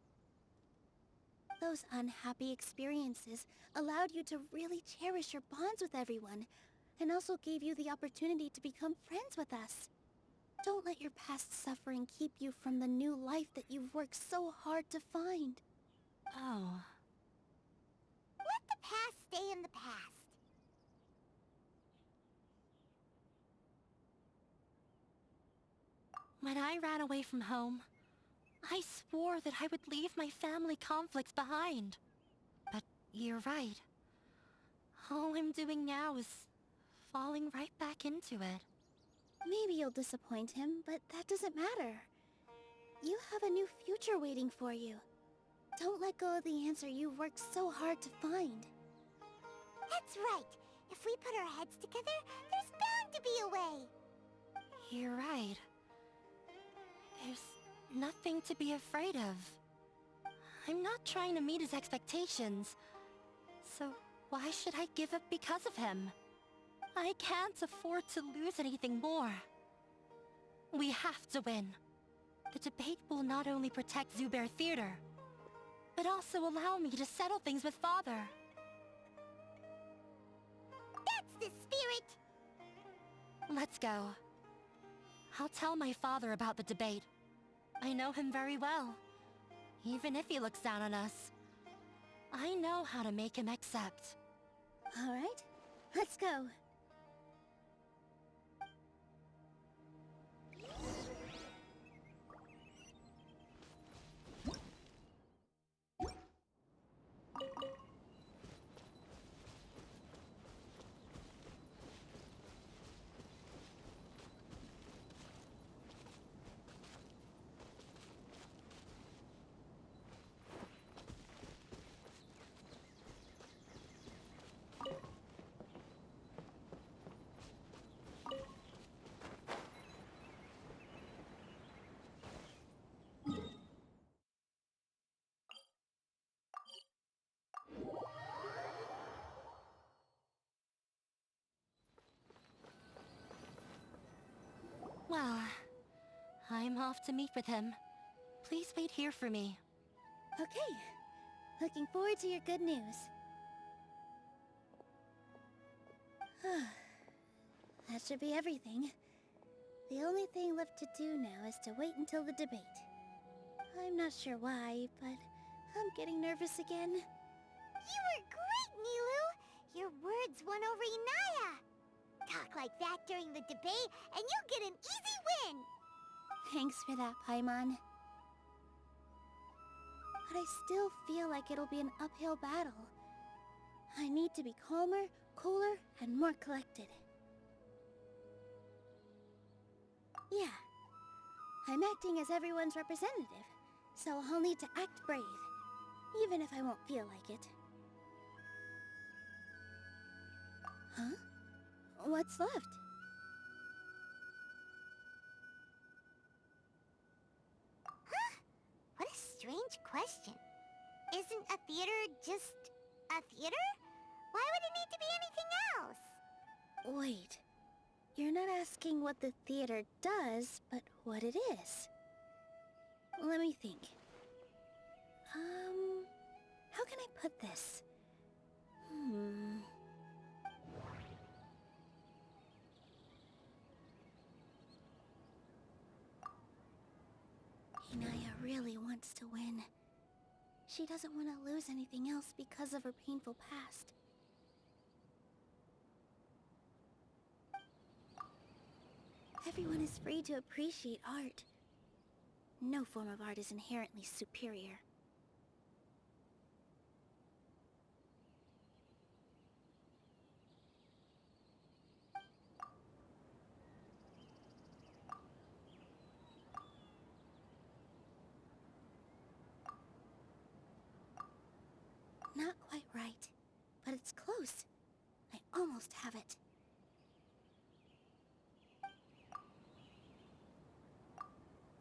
Those unhappy experiences allowed you to really cherish your bonds with everyone, and also gave you the opportunity to become friends with us. Don't let your past suffering keep you from the new life that you've worked so hard to find. Oh. Let the past stay in the past. When I ran away from home, I swore that I would leave my family conflicts behind. But you're right. All I'm doing now is falling right back into it. Maybe you'll disappoint him, but that doesn't matter. You have a new future waiting for you. Don't let go of the answer you've worked so hard to find. That's right. If we put our heads together, there's bound to be a way. You're right. There's nothing to be afraid of. I'm not trying to meet his expectations. So why should I give up because of him? I can't afford to lose anything more. We have to win. The debate will not only protect Zubair Theater, but also allow me to settle things with Father. That's the spirit! Let's go. I'll tell my father about the debate. I know him very well. Even if he looks down on us, I know how to make him accept. All right, let's go. Well, I'm off to meet with him. Please wait here for me. Okay, looking forward to your good news. That should be everything. The only thing left to do now is to wait until the debate. I'm not sure why, but I'm getting nervous again. You were great, Nilou! Your words won over Inaya! Talk like that during the debate, and you'll get an easy win! Thanks for that, Paimon. But I still feel like it'll be an uphill battle. I need to be calmer, cooler, and more collected. Yeah, I'm acting as everyone's representative, so I'll need to act brave, even if I won't feel like it. Huh? What's left? Huh? What a strange question. Isn't a theater just a theater? Why would it need to be anything else? Wait. You're not asking what the theater does, but what it is. Let me think. How can I put this? Inaya really wants to win. She doesn't want to lose anything else because of her painful past. Everyone is free to appreciate art. No form of art is inherently superior. Not quite right, but it's close. I almost have it.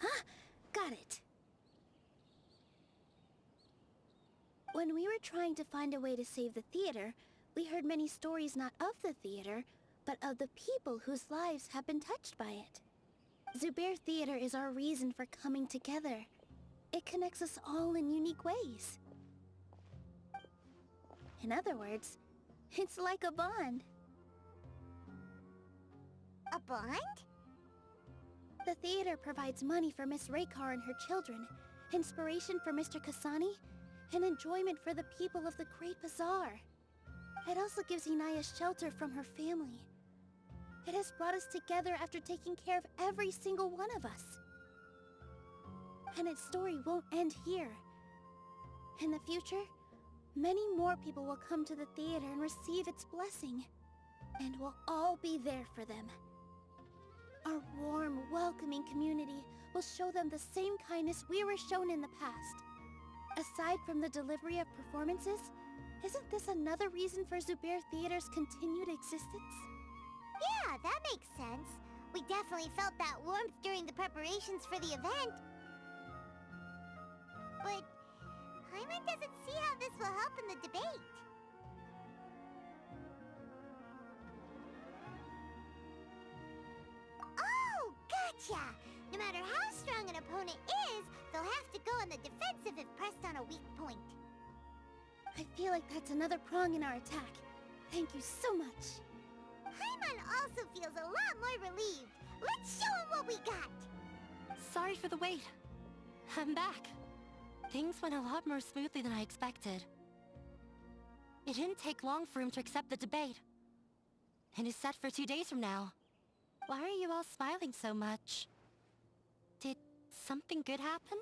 Ah! Got it! When we were trying to find a way to save the theater, we heard many stories not of the theater, but of the people whose lives have been touched by it. Zubair Theater is our reason for coming together. It connects us all in unique ways. In other words, it's like a bond. A bond? The theater provides money for Miss Raykar and her children, inspiration for Mr. Kasani, and enjoyment for the people of the Great Bazaar. It also gives Inaya shelter from her family. It has brought us together after taking care of every single one of us. And its story won't end here. In the future, many more people will come to the theater and receive its blessing. And we'll all be there for them. Our warm, welcoming community will show them the same kindness we were shown in the past. Aside from the delivery of performances, isn't this another reason for Zubair Theater's continued existence? Yeah, that makes sense. We definitely felt that warmth during the preparations for the event. But Paimon doesn't see how this will help in the debate. Oh, gotcha! No matter matter how strong an opponent is, they'll have to go on the defensive if pressed on a weak point. I feel like that's another prong in our attack. Thank you so much. Paimon also feels a lot more relieved. Let's show him what we got! Sorry for the wait. I'm back. Things went a lot more smoothly than I expected. It didn't take long for him to accept the debate. It is set for 2 days from now. Why are you all smiling so much? Did something good happen?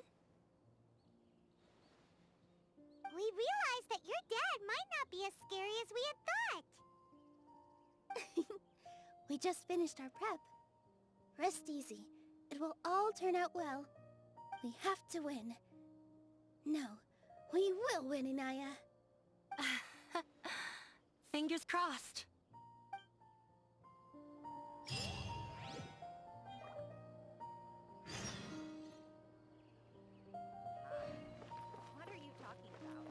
We realized that your dad might not be as scary as we had thought. We just finished our prep. Rest easy. It will all turn out well. We have to win. No, we will win, Inaya. Fingers crossed. What are you talking about?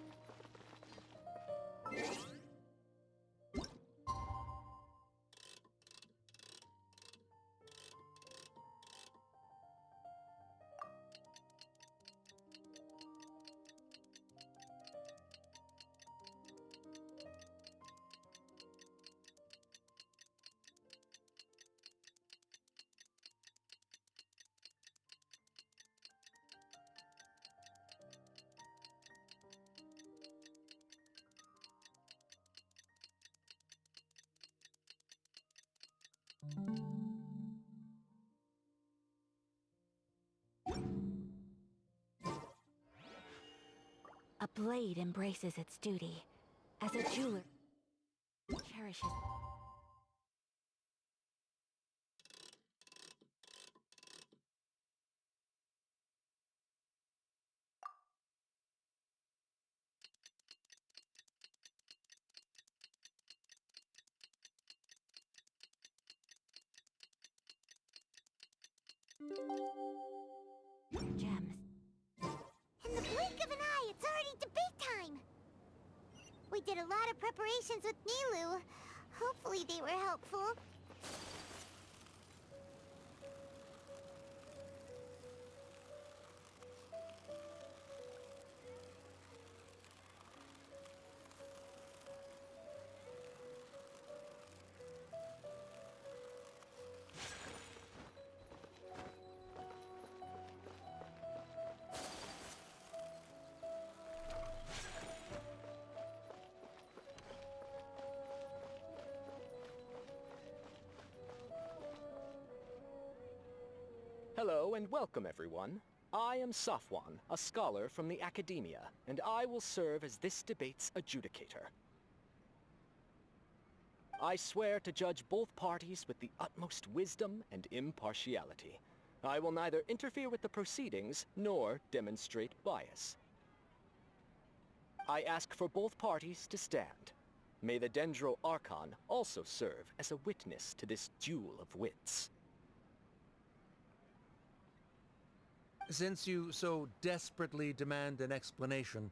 A blade embraces its duty, as a jeweler cherishes. Gems. In the blink of an eye, it's already debate time! We did a lot of preparations with Nilou. Hopefully they were helpful. Hello and welcome, everyone. I am Safwan, a scholar from the Academia, and I will serve as this debate's adjudicator. I swear to judge both parties with the utmost wisdom and impartiality. I will neither interfere with the proceedings nor demonstrate bias. I ask for both parties to stand. May the Dendro Archon also serve as a witness to this duel of wits. Since you so desperately demand an explanation,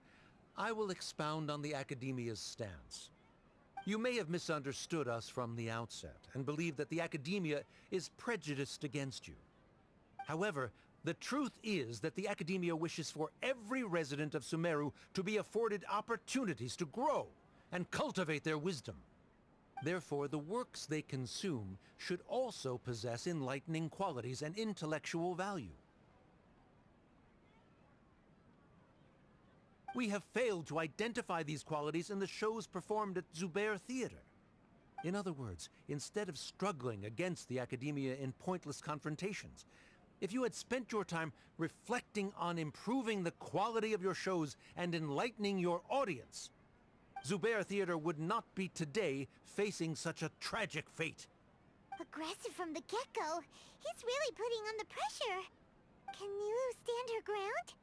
I will expound on the Academia's stance. You may have misunderstood us from the outset and believe that the Academia is prejudiced against you. However, the truth is that the Academia wishes for every resident of Sumeru to be afforded opportunities to grow and cultivate their wisdom. Therefore, the works they consume should also possess enlightening qualities and intellectual value. We have failed to identify these qualities in the shows performed at Zubair Theater. In other words, instead of struggling against the Academia in pointless confrontations, if you had spent your time reflecting on improving the quality of your shows and enlightening your audience, Zubair Theater would not be today facing such a tragic fate. Aggressive from the get-go. He's really putting on the pressure. Can Nilou stand her ground?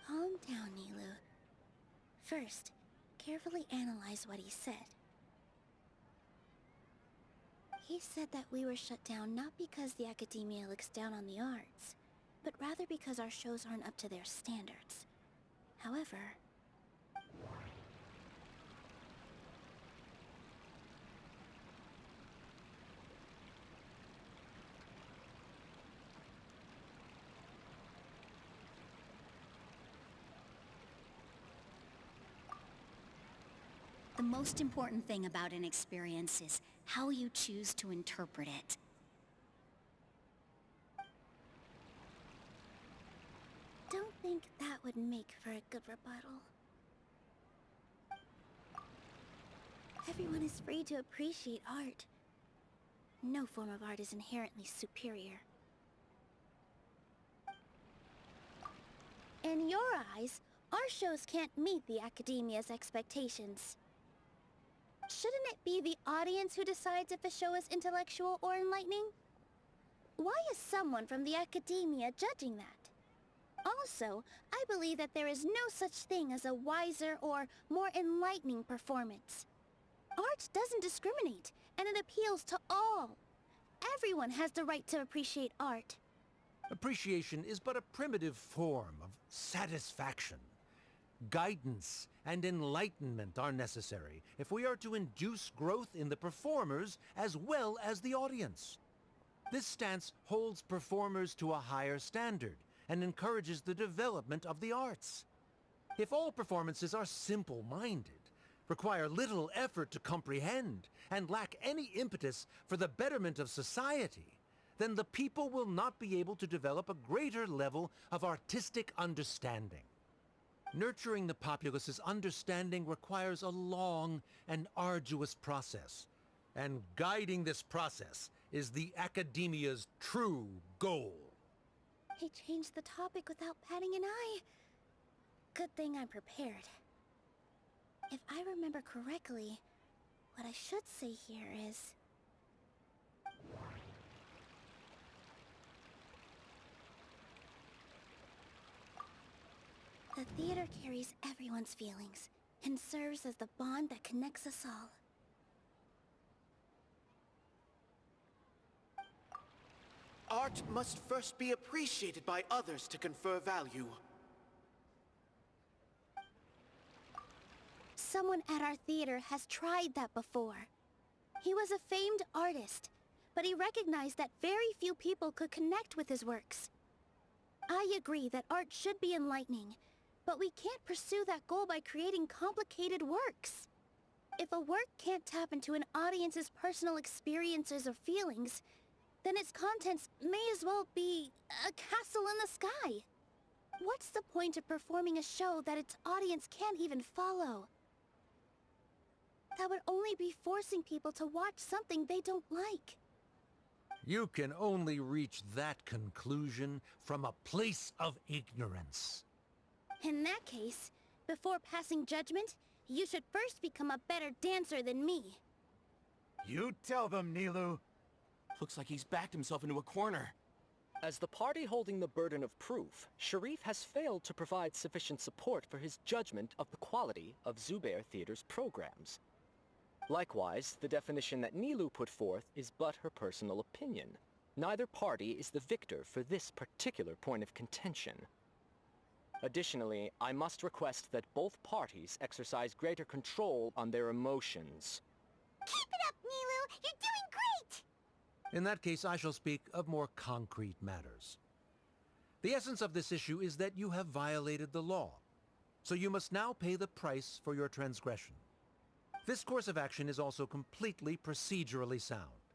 Calm down, Nilou. First, carefully analyze what he said. He said that we were shut down not because the Academia looks down on the arts, but rather because our shows aren't up to their standards. However, The most important thing about an experience is how you choose to interpret it. Don't think that would make for a good rebuttal. Everyone is free to appreciate art. No form of art is inherently superior. In your eyes, our shows can't meet the Academia's expectations. Shouldn't it be the audience who decides if a show is intellectual or enlightening? Why is someone from the Academia judging that? Also, I believe that there is no such thing as a wiser or more enlightening performance. Art doesn't discriminate, and it appeals to all. Everyone has the right to appreciate art. Appreciation is but a primitive form of satisfaction. Guidance and enlightenment are necessary if we are to induce growth in the performers as well as the audience. This stance holds performers to a higher standard and encourages the development of the arts. If all performances are simple-minded, require little effort to comprehend, and lack any impetus for the betterment of society, then the people will not be able to develop a greater level of artistic understanding. Nurturing the populace's understanding requires a long and arduous process, and guiding this process is the Academia's true goal. He changed the topic without batting an eye. Good thing I'm prepared. If I remember correctly, what I should say here is... The theater carries everyone's feelings and serves as the bond that connects us all. Art must first be appreciated by others to confer value. Someone at our theater has tried that before. He was a famed artist, but he recognized that very few people could connect with his works. I agree that art should be enlightening, but we can't pursue that goal by creating complicated works. If a work can't tap into an audience's personal experiences or feelings, then its contents may as well be a castle in the sky. What's the point of performing a show that its audience can't even follow? That would only be forcing people to watch something they don't like. You can only reach that conclusion from a place of ignorance. In that case, before passing judgment, you should first become a better dancer than me. You tell them, Nilou. Looks like he's backed himself into a corner. As the party holding the burden of proof, Sharif has failed to provide sufficient support for his judgment of the quality of Zubair Theater's programs. Likewise, the definition that Nilou put forth is but her personal opinion. Neither party is the victor for this particular point of contention. Additionally, I must request that both parties exercise greater control on their emotions. Keep it up, Nilou! You're doing great! In that case, I shall speak of more concrete matters. The essence of this issue is that you have violated the law, so you must now pay the price for your transgression. This course of action is also completely procedurally sound.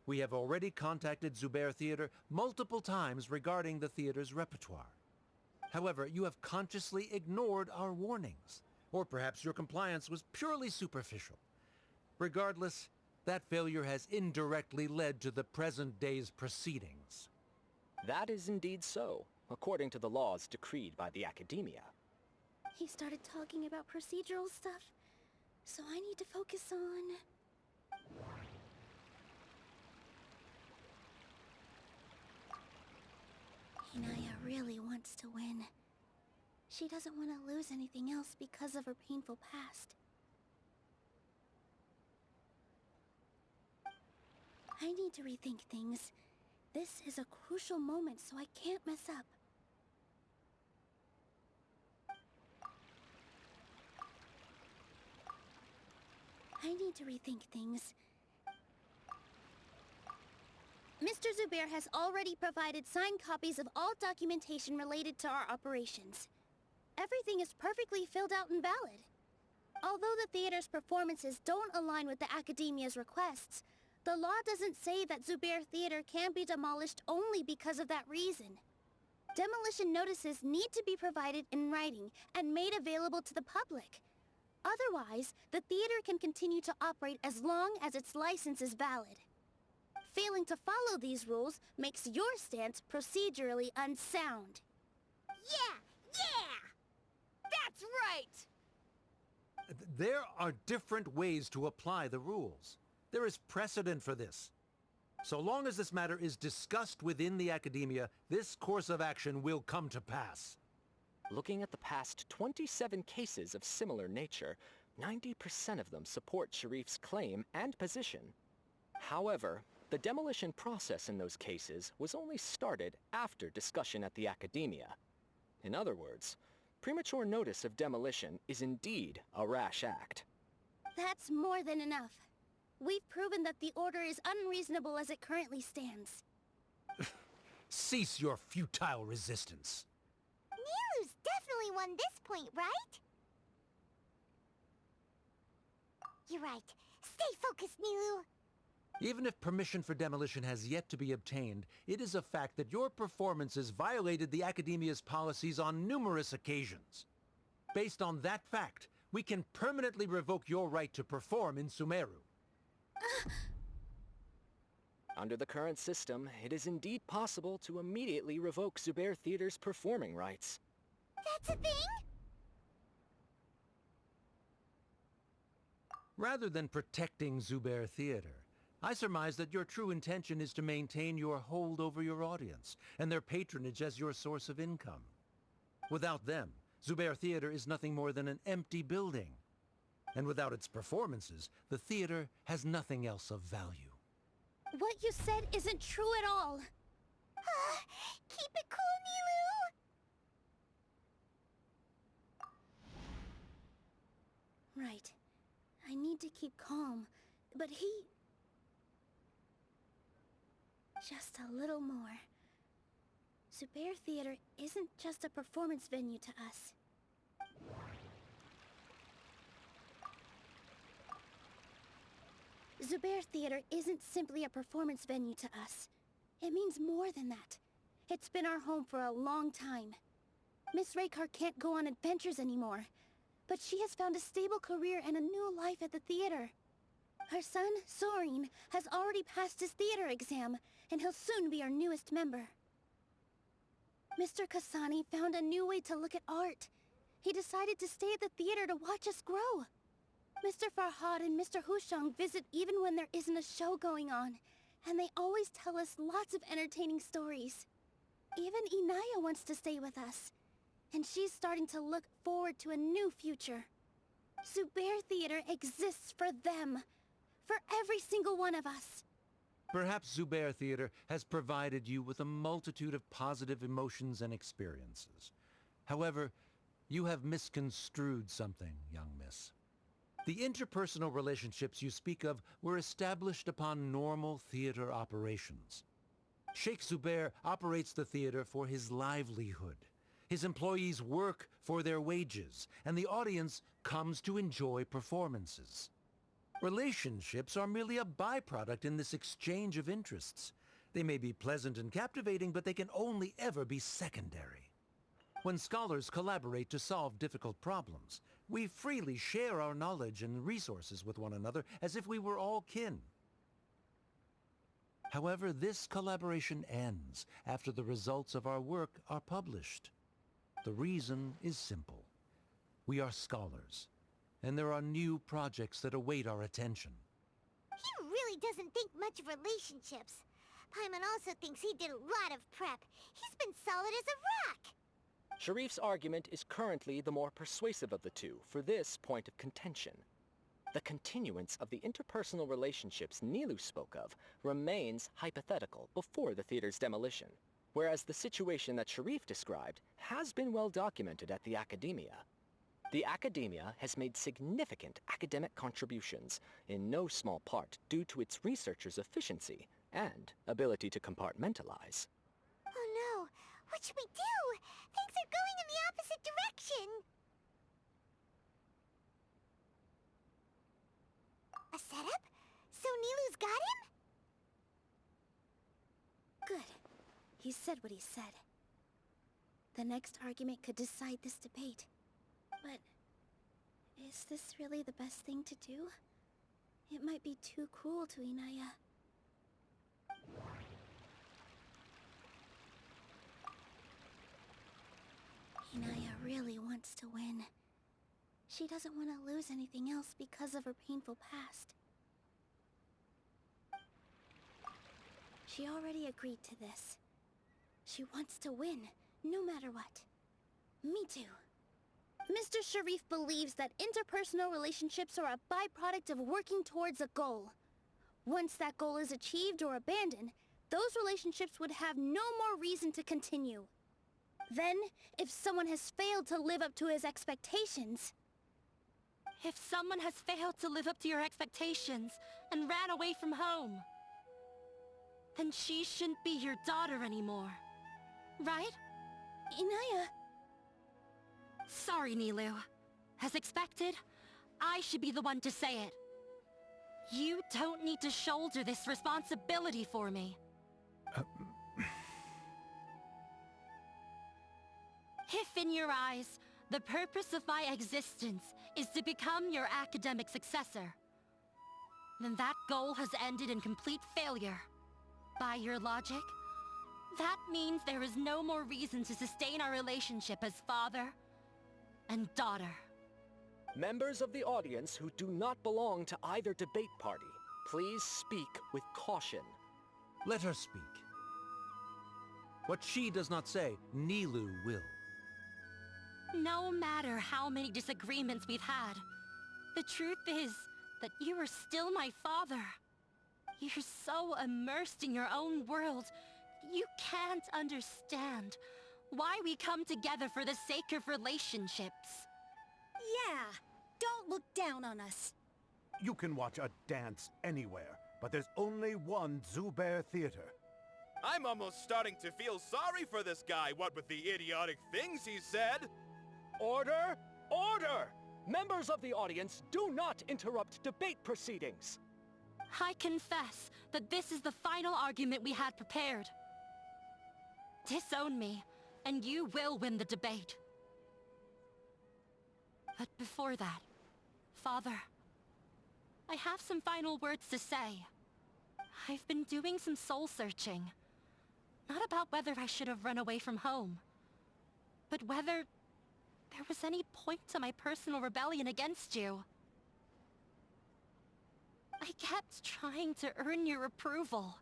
We have already contacted Zubair Theater multiple times regarding the theater's repertoire. However, you have consciously ignored our warnings, or perhaps your compliance was purely superficial. Regardless, that failure has indirectly led to the present day's proceedings. That is indeed so, according to the laws decreed by the Academia. He started talking about procedural stuff, so I need to focus on... Inaya really wants to win. She doesn't want to lose anything else because of her painful past. I need to rethink things. This is a crucial moment, so I can't mess up. I need to rethink things. Mr. Zubair has already provided signed copies of all documentation related to our operations. Everything is perfectly filled out and valid. Although the theater's performances don't align with the Academia's requests, the law doesn't say that Zubair Theater can be demolished only because of that reason. Demolition notices need to be provided in writing and made available to the public. Otherwise, the theater can continue to operate as long as its license is valid. Failing to follow these rules makes your stance procedurally unsound. Yeah! That's right! There are different ways to apply the rules. There is precedent for this. So long as this matter is discussed within the Academia, this course of action will come to pass. Looking at the past 27 cases of similar nature, 90% of them support Sharif's claim and position. However, the demolition process in those cases was only started after discussion at the Academia. In other words, premature notice of demolition is indeed a rash act. That's more than enough. We've proven that the order is unreasonable as it currently stands. Cease your futile resistance. Nilu's definitely won this point, right? You're right. Stay focused, Nilu. Even if permission for demolition has yet to be obtained, it is a fact that your performances violated the Academia's policies on numerous occasions. Based on that fact, we can permanently revoke your right to perform in Sumeru. Under the current system, it is indeed possible to immediately revoke Zubair Theater's performing rights. That's a thing? Rather than protecting Zubair Theater, I surmise that your true intention is to maintain your hold over your audience and their patronage as your source of income. Without them, Zubair Theater is nothing more than an empty building. And without its performances, the theater has nothing else of value. What you said isn't true at all. Keep it cool, Nilu! Right. I need to keep calm, but just a little more. Zubair Theater isn't just a performance venue to us. Zubair Theater isn't simply a performance venue to us. It means more than that. It's been our home for a long time. Miss Raykar can't go on adventures anymore, but she has found a stable career and a new life at the theater. Her son, Sorin, has already passed his theater exam, and he'll soon be our newest member. Mr. Kasani found a new way to look at art. He decided to stay at the theater to watch us grow. Mr. Farhad and Mr. Hushang visit even when there isn't a show going on, and they always tell us lots of entertaining stories. Even Inaya wants to stay with us, and she's starting to look forward to a new future. Zubair Theater exists for them, for every single one of us. Perhaps Zubair Theater has provided you with a multitude of positive emotions and experiences. However, you have misconstrued something, young miss. The interpersonal relationships you speak of were established upon normal theater operations. Sheikh Zubair operates the theater for his livelihood. His employees work for their wages, and the audience comes to enjoy performances. Relationships are merely a byproduct in this exchange of interests. They may be pleasant and captivating, but they can only ever be secondary. When scholars collaborate to solve difficult problems, we freely share our knowledge and resources with one another as if we were all kin. However, this collaboration ends after the results of our work are published. The reason is simple. We are scholars, and there are new projects that await our attention. He really doesn't think much of relationships. Paimon also thinks he did a lot of prep. He's been solid as a rock. Sharif's argument is currently the more persuasive of the two for this point of contention. The continuance of the interpersonal relationships Nilu spoke of remains hypothetical before the theater's demolition, whereas the situation that Sharif described has been well documented at the Academia. The Academia has made significant academic contributions, in no small part due to its researchers' efficiency and ability to compartmentalize. Oh no! What should we do? Things are going in the opposite direction! He said what he said. The next argument could decide this debate. But is this really the best thing to do? It might be too cruel to Inaya. Inaya really wants to win. She doesn't want to lose anything else because of her painful past. She already agreed to this. She wants to win, no matter what. Me too. Mr. Sharif believes that interpersonal relationships are a byproduct of working towards a goal. Once that goal is achieved or abandoned, those relationships would have no more reason to continue. Then, if someone has failed to live up to his expectations... If someone has failed to live up to your expectations and ran away from home, then she shouldn't be your daughter anymore. Right? Inaya... Sorry, Nilou. As expected, I should be the one to say it. You don't need to shoulder this responsibility for me. If in your eyes, the purpose of my existence is to become your academic successor, then that goal has ended in complete failure. By your logic, that means there is no more reason to sustain our relationship as father and daughter. Members of the audience who do not belong to either debate party, please speak with caution. Let her speak. What she does not say, Nilou will. No matter how many disagreements we've had, the truth is that you are still my father. You're so immersed in your own world, you can't understand why we come together for the sake of relationships. Yeah, don't look down on us. You can watch a dance anywhere, but there's only one Zubair Theater. I'm almost starting to feel sorry for this guy, what with the idiotic things he said. Order! Order! Members of the audience, do not interrupt debate proceedings. I confess that this is the final argument we had prepared. Disown me, and you will win the debate. But before that, Father, I have some final words to say. I've been doing some soul-searching. Not about whether I should have run away from home, but whether there was any point to my personal rebellion against you. I kept trying to earn your approval,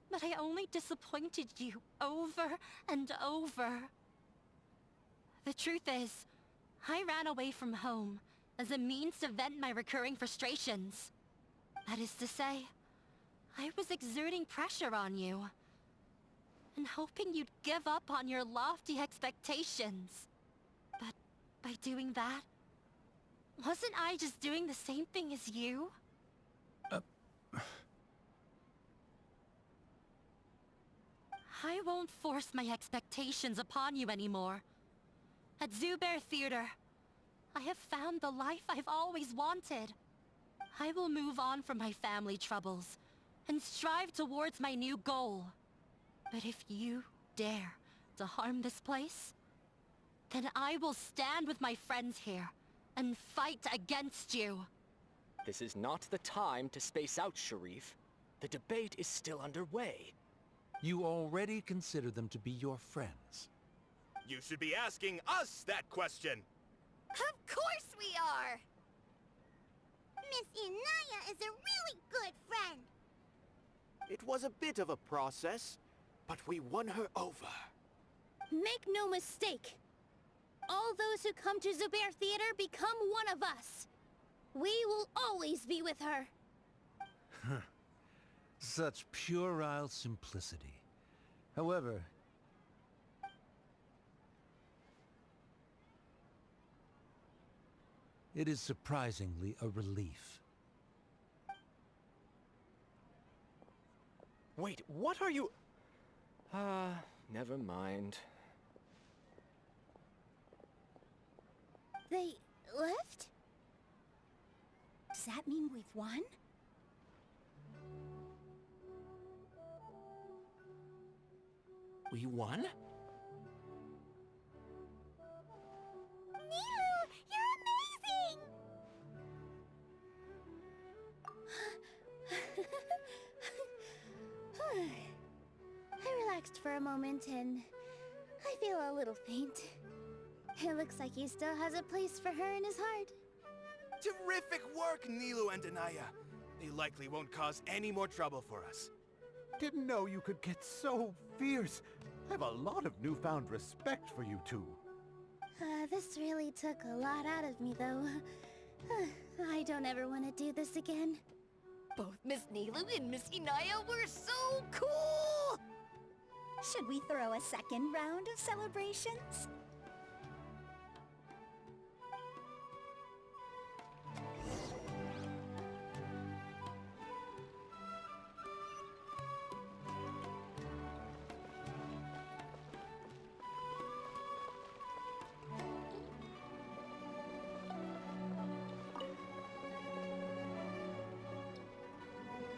but I only disappointed you over and over. The truth is, I ran away from home as a means to vent my recurring frustrations. That is to say, I was exerting pressure on you, and hoping you'd give up on your lofty expectations. But by doing that, wasn't I just doing the same thing as you? I won't force my expectations upon you anymore. At Zubair Theater, I have found the life I've always wanted. I will move on from my family troubles and strive towards my new goal. But if you dare to harm this place, then I will stand with my friends here and fight against you. This is not the time to space out, Sharif. The debate is still underway. You already consider them to be your friends. You should be asking us that question. Of course we are! Miss Inaya is a really good friend. It was a bit of a process, but we won her over. Make no mistake. All those who come to Zubair Theater become one of us. We will always be with her. Such puerile simplicity. However, it is surprisingly a relief. Wait, what are you... never mind. They left? Does that mean we've won? We won? Nilou, you're amazing! I relaxed for a moment and I feel a little faint. It looks like he still has a place for her in his heart. Terrific work, Nilou and Anaya. They likely won't cause any more trouble for us. Didn't know you could get so fierce. I have a lot of newfound respect for you two. This really took a lot out of me, though. I don't ever want to do this again. Both Miss Nilou and Miss Inaya were so cool! Should we throw a second round of celebrations?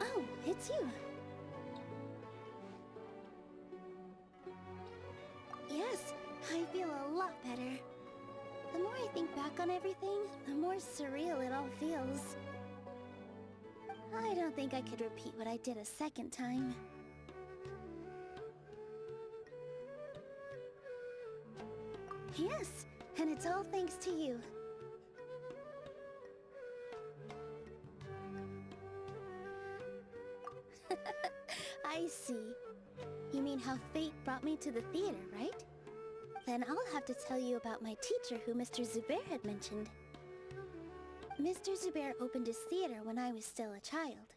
Oh, it's you. Yes, I feel a lot better. The more I think back on everything, the more surreal it all feels. I don't think I could repeat what I did a second time. Yes, and it's all thanks to you. I see. You mean how fate brought me to the theater, right? Then I'll have to tell you about my teacher who Mr. Zubair had mentioned. Mr. Zubair opened his theater when I was still a child.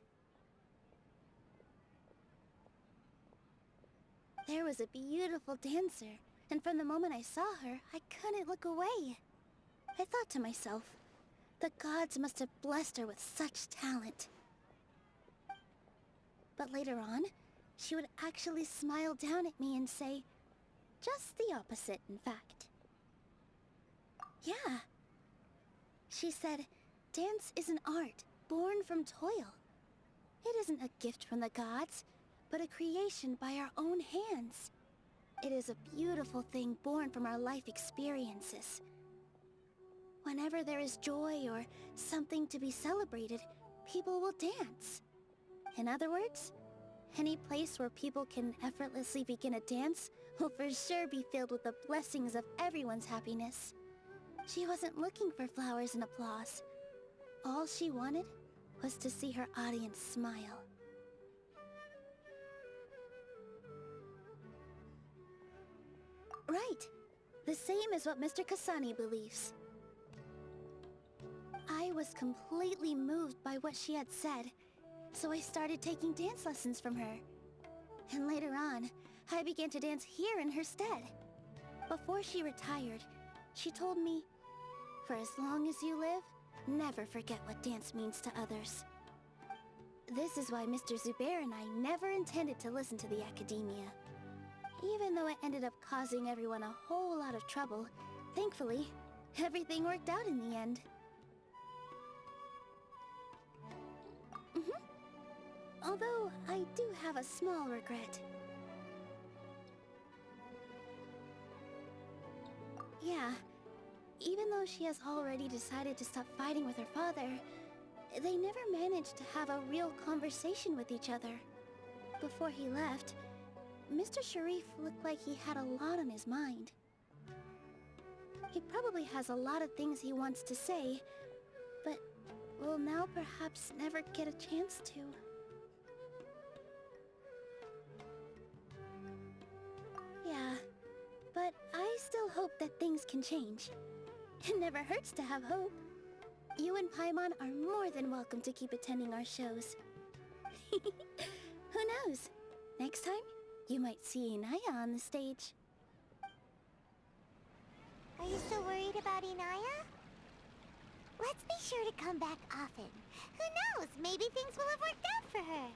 There was a beautiful dancer, and from the moment I saw her, I couldn't look away. I thought to myself, the gods must have blessed her with such talent. But later on, she would actually smile down at me and say, just the opposite, in fact. Yeah. She said, dance is an art born from toil. It isn't a gift from the gods, but a creation by our own hands. It is a beautiful thing born from our life experiences. Whenever there is joy or something to be celebrated, people will dance. In other words, any place where people can effortlessly begin a dance will for sure be filled with the blessings of everyone's happiness. She wasn't looking for flowers and applause. All she wanted was to see her audience smile. Right. The same as what Mr. Kasani believes. I was completely moved by what she had said, so I started taking dance lessons from her. And later on, I began to dance here in her stead. Before she retired, she told me, for as long as you live, never forget what dance means to others. This is why Mr. Zubair and I never intended to listen to the academia. Even though it ended up causing everyone a whole lot of trouble, thankfully, everything worked out in the end. Although, I do have a small regret. Yeah, even though she has already decided to stop fighting with her father, they never managed to have a real conversation with each other. Before he left, Mr. Sharif looked like he had a lot on his mind. He probably has a lot of things he wants to say, but will now perhaps never get a chance to. Yeah, but I still hope that things can change. It never hurts to have hope. You and Paimon are more than welcome to keep attending our shows. Who knows? Next time, you might see Inaya on the stage. Are you still worried about Inaya? Let's be sure to come back often. Who knows? Maybe things will have worked out for her.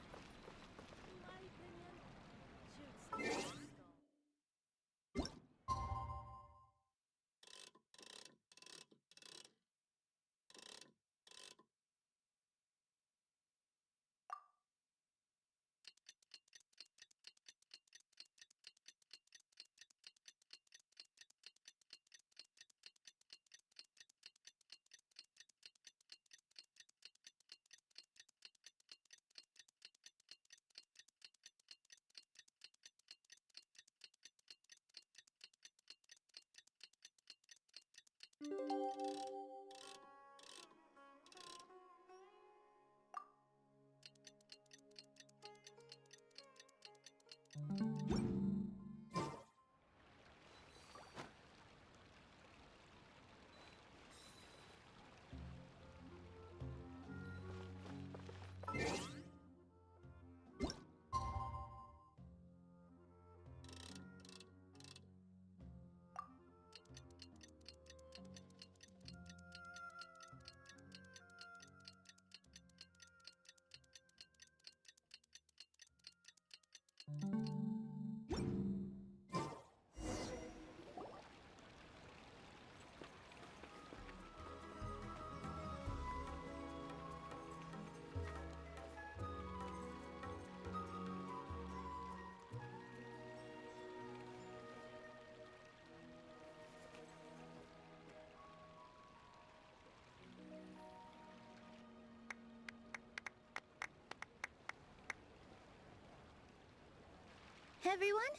Everyone,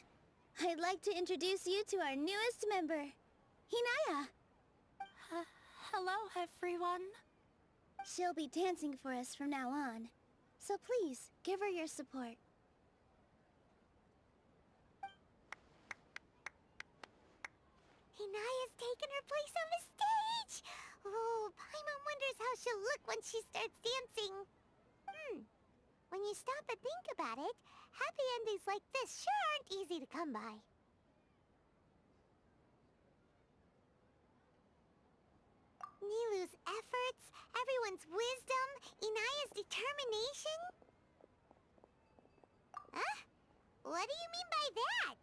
I'd like to introduce you to our newest member, Hinaya. Hello, everyone. She'll be dancing for us from now on, so please, give her your support. Hinaya's taken her place on the stage! Oh, Paimon wonders how she'll look when she starts dancing. When you stop and think about it, happy endings like this sure aren't easy to come by. Nilou's efforts, everyone's wisdom, Inaya's determination? Huh? What do you mean by that?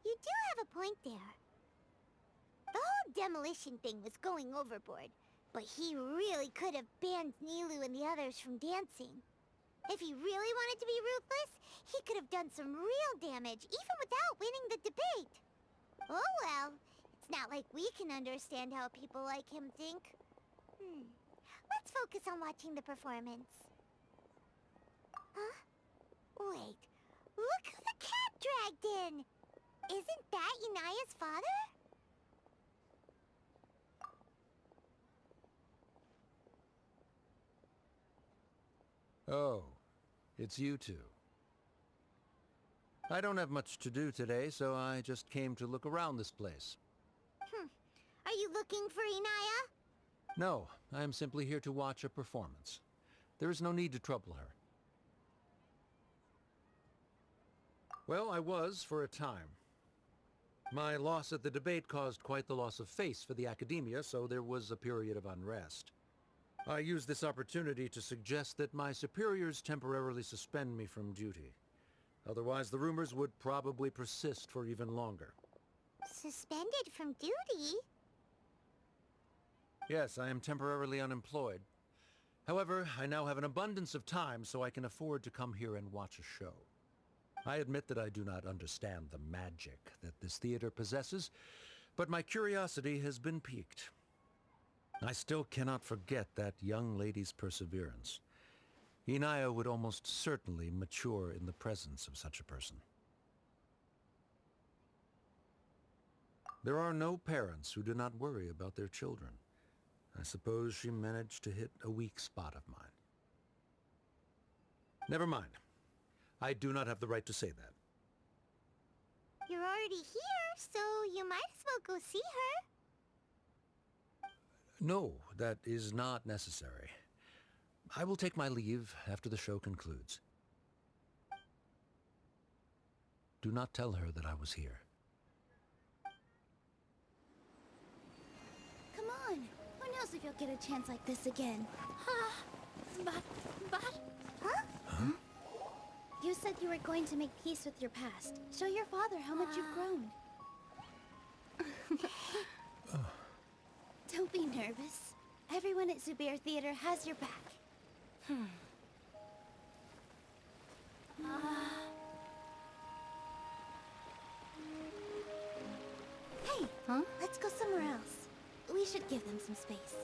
You do have a point there. The whole demolition thing was going overboard, but he really could have banned Nilou and the others from dancing. If he really wanted to be ruthless, he could have done some real damage, even without winning the debate. Oh well, it's not like we can understand how people like him think. Let's focus on watching the performance. Huh? Wait, look who the cat dragged in! Isn't that Inaya's father? Oh, it's you two. I don't have much to do today, so I just came to look around this place. Are you looking for Inaya? No, I am simply here to watch a performance. There is no need to trouble her. Well, I was for a time. My loss at the debate caused quite the loss of face for the academia, so there was a period of unrest. I used this opportunity to suggest that my superiors temporarily suspend me from duty. Otherwise, the rumors would probably persist for even longer. Suspended from duty? Yes, I am temporarily unemployed. However, I now have an abundance of time, so I can afford to come here and watch a show. I admit that I do not understand the magic that this theater possesses, but my curiosity has been piqued. I still cannot forget that young lady's perseverance. Inaya would almost certainly mature in the presence of such a person. There are no parents who do not worry about their children. I suppose she managed to hit a weak spot of mine. Never mind. I do not have the right to say that. You're already here, so you might as well go see her. No, that is not necessary. I will take my leave after the show concludes. Do not tell her that I was here. Come on. Who knows if you'll get a chance like this again? But... Huh? You said you were going to make peace with your past. Show your father how much you've grown. Don't be nervous. Everyone at Zubair Theater has your back. Hey, let's go somewhere else. We should give them some space.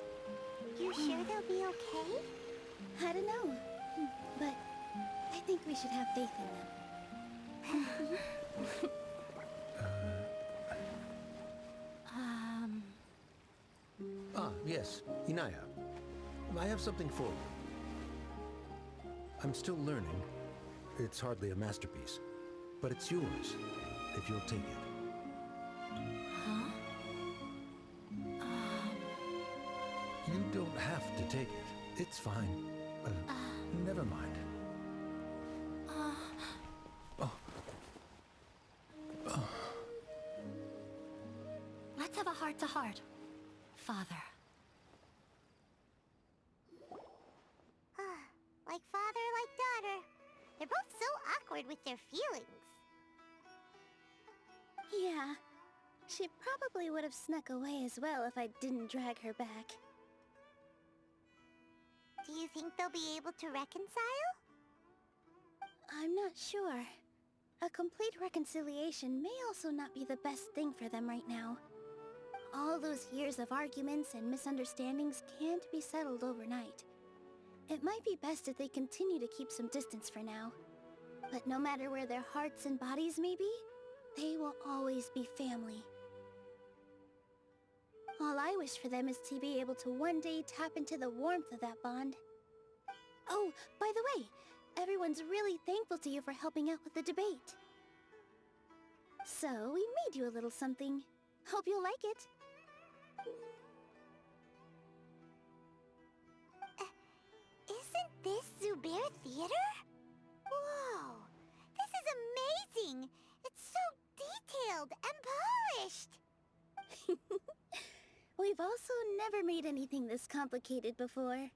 You sure they'll be okay? I don't know, but I think we should have faith in them. Yes, Inaya. I have something for you. I'm still learning. It's hardly a masterpiece, but it's yours, if you'll take it. You don't have to take it. It's fine. Never mind. Let's have a heart-to-heart, Father. Like father, like daughter. They're both so awkward with their feelings. Yeah, she probably would have snuck away as well if I didn't drag her back. Do you think they'll be able to reconcile? I'm not sure. A complete reconciliation may also not be the best thing for them right now. All those years of arguments and misunderstandings can't be settled overnight. It might be best if they continue to keep some distance for now. But no matter where their hearts and bodies may be, they will always be family. All I wish for them is to be able to one day tap into the warmth of that bond. Oh, by the way, everyone's really thankful to you for helping out with the debate. So, we made you a little something. Hope you'll like it. Isn't this Zubair Theater? Whoa! This is amazing! It's so detailed and polished! We've also never made anything this complicated before.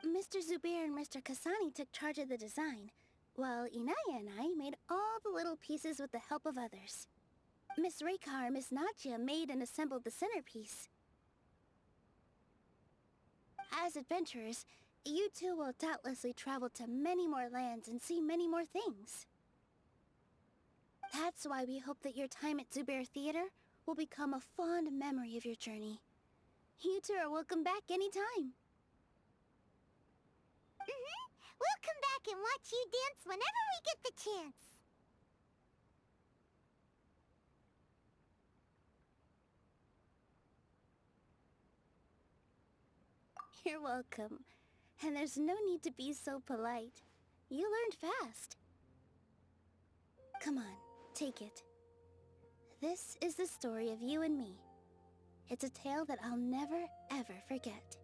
Mr. Zubair and Mr. Kasani took charge of the design, while Inaya and I made all the little pieces with the help of others. Miss Reikar and Miss Nadia made and assembled the centerpiece. As adventurers, you two will doubtlessly travel to many more lands and see many more things. That's why we hope that your time at Zubair Theater will become a fond memory of your journey. You two are welcome back anytime. We'll come back and watch you dance whenever we get the chance. You're welcome. And there's no need to be so polite. You learned fast. Come on, take it. This is the story of you and me. It's a tale that I'll never, ever forget.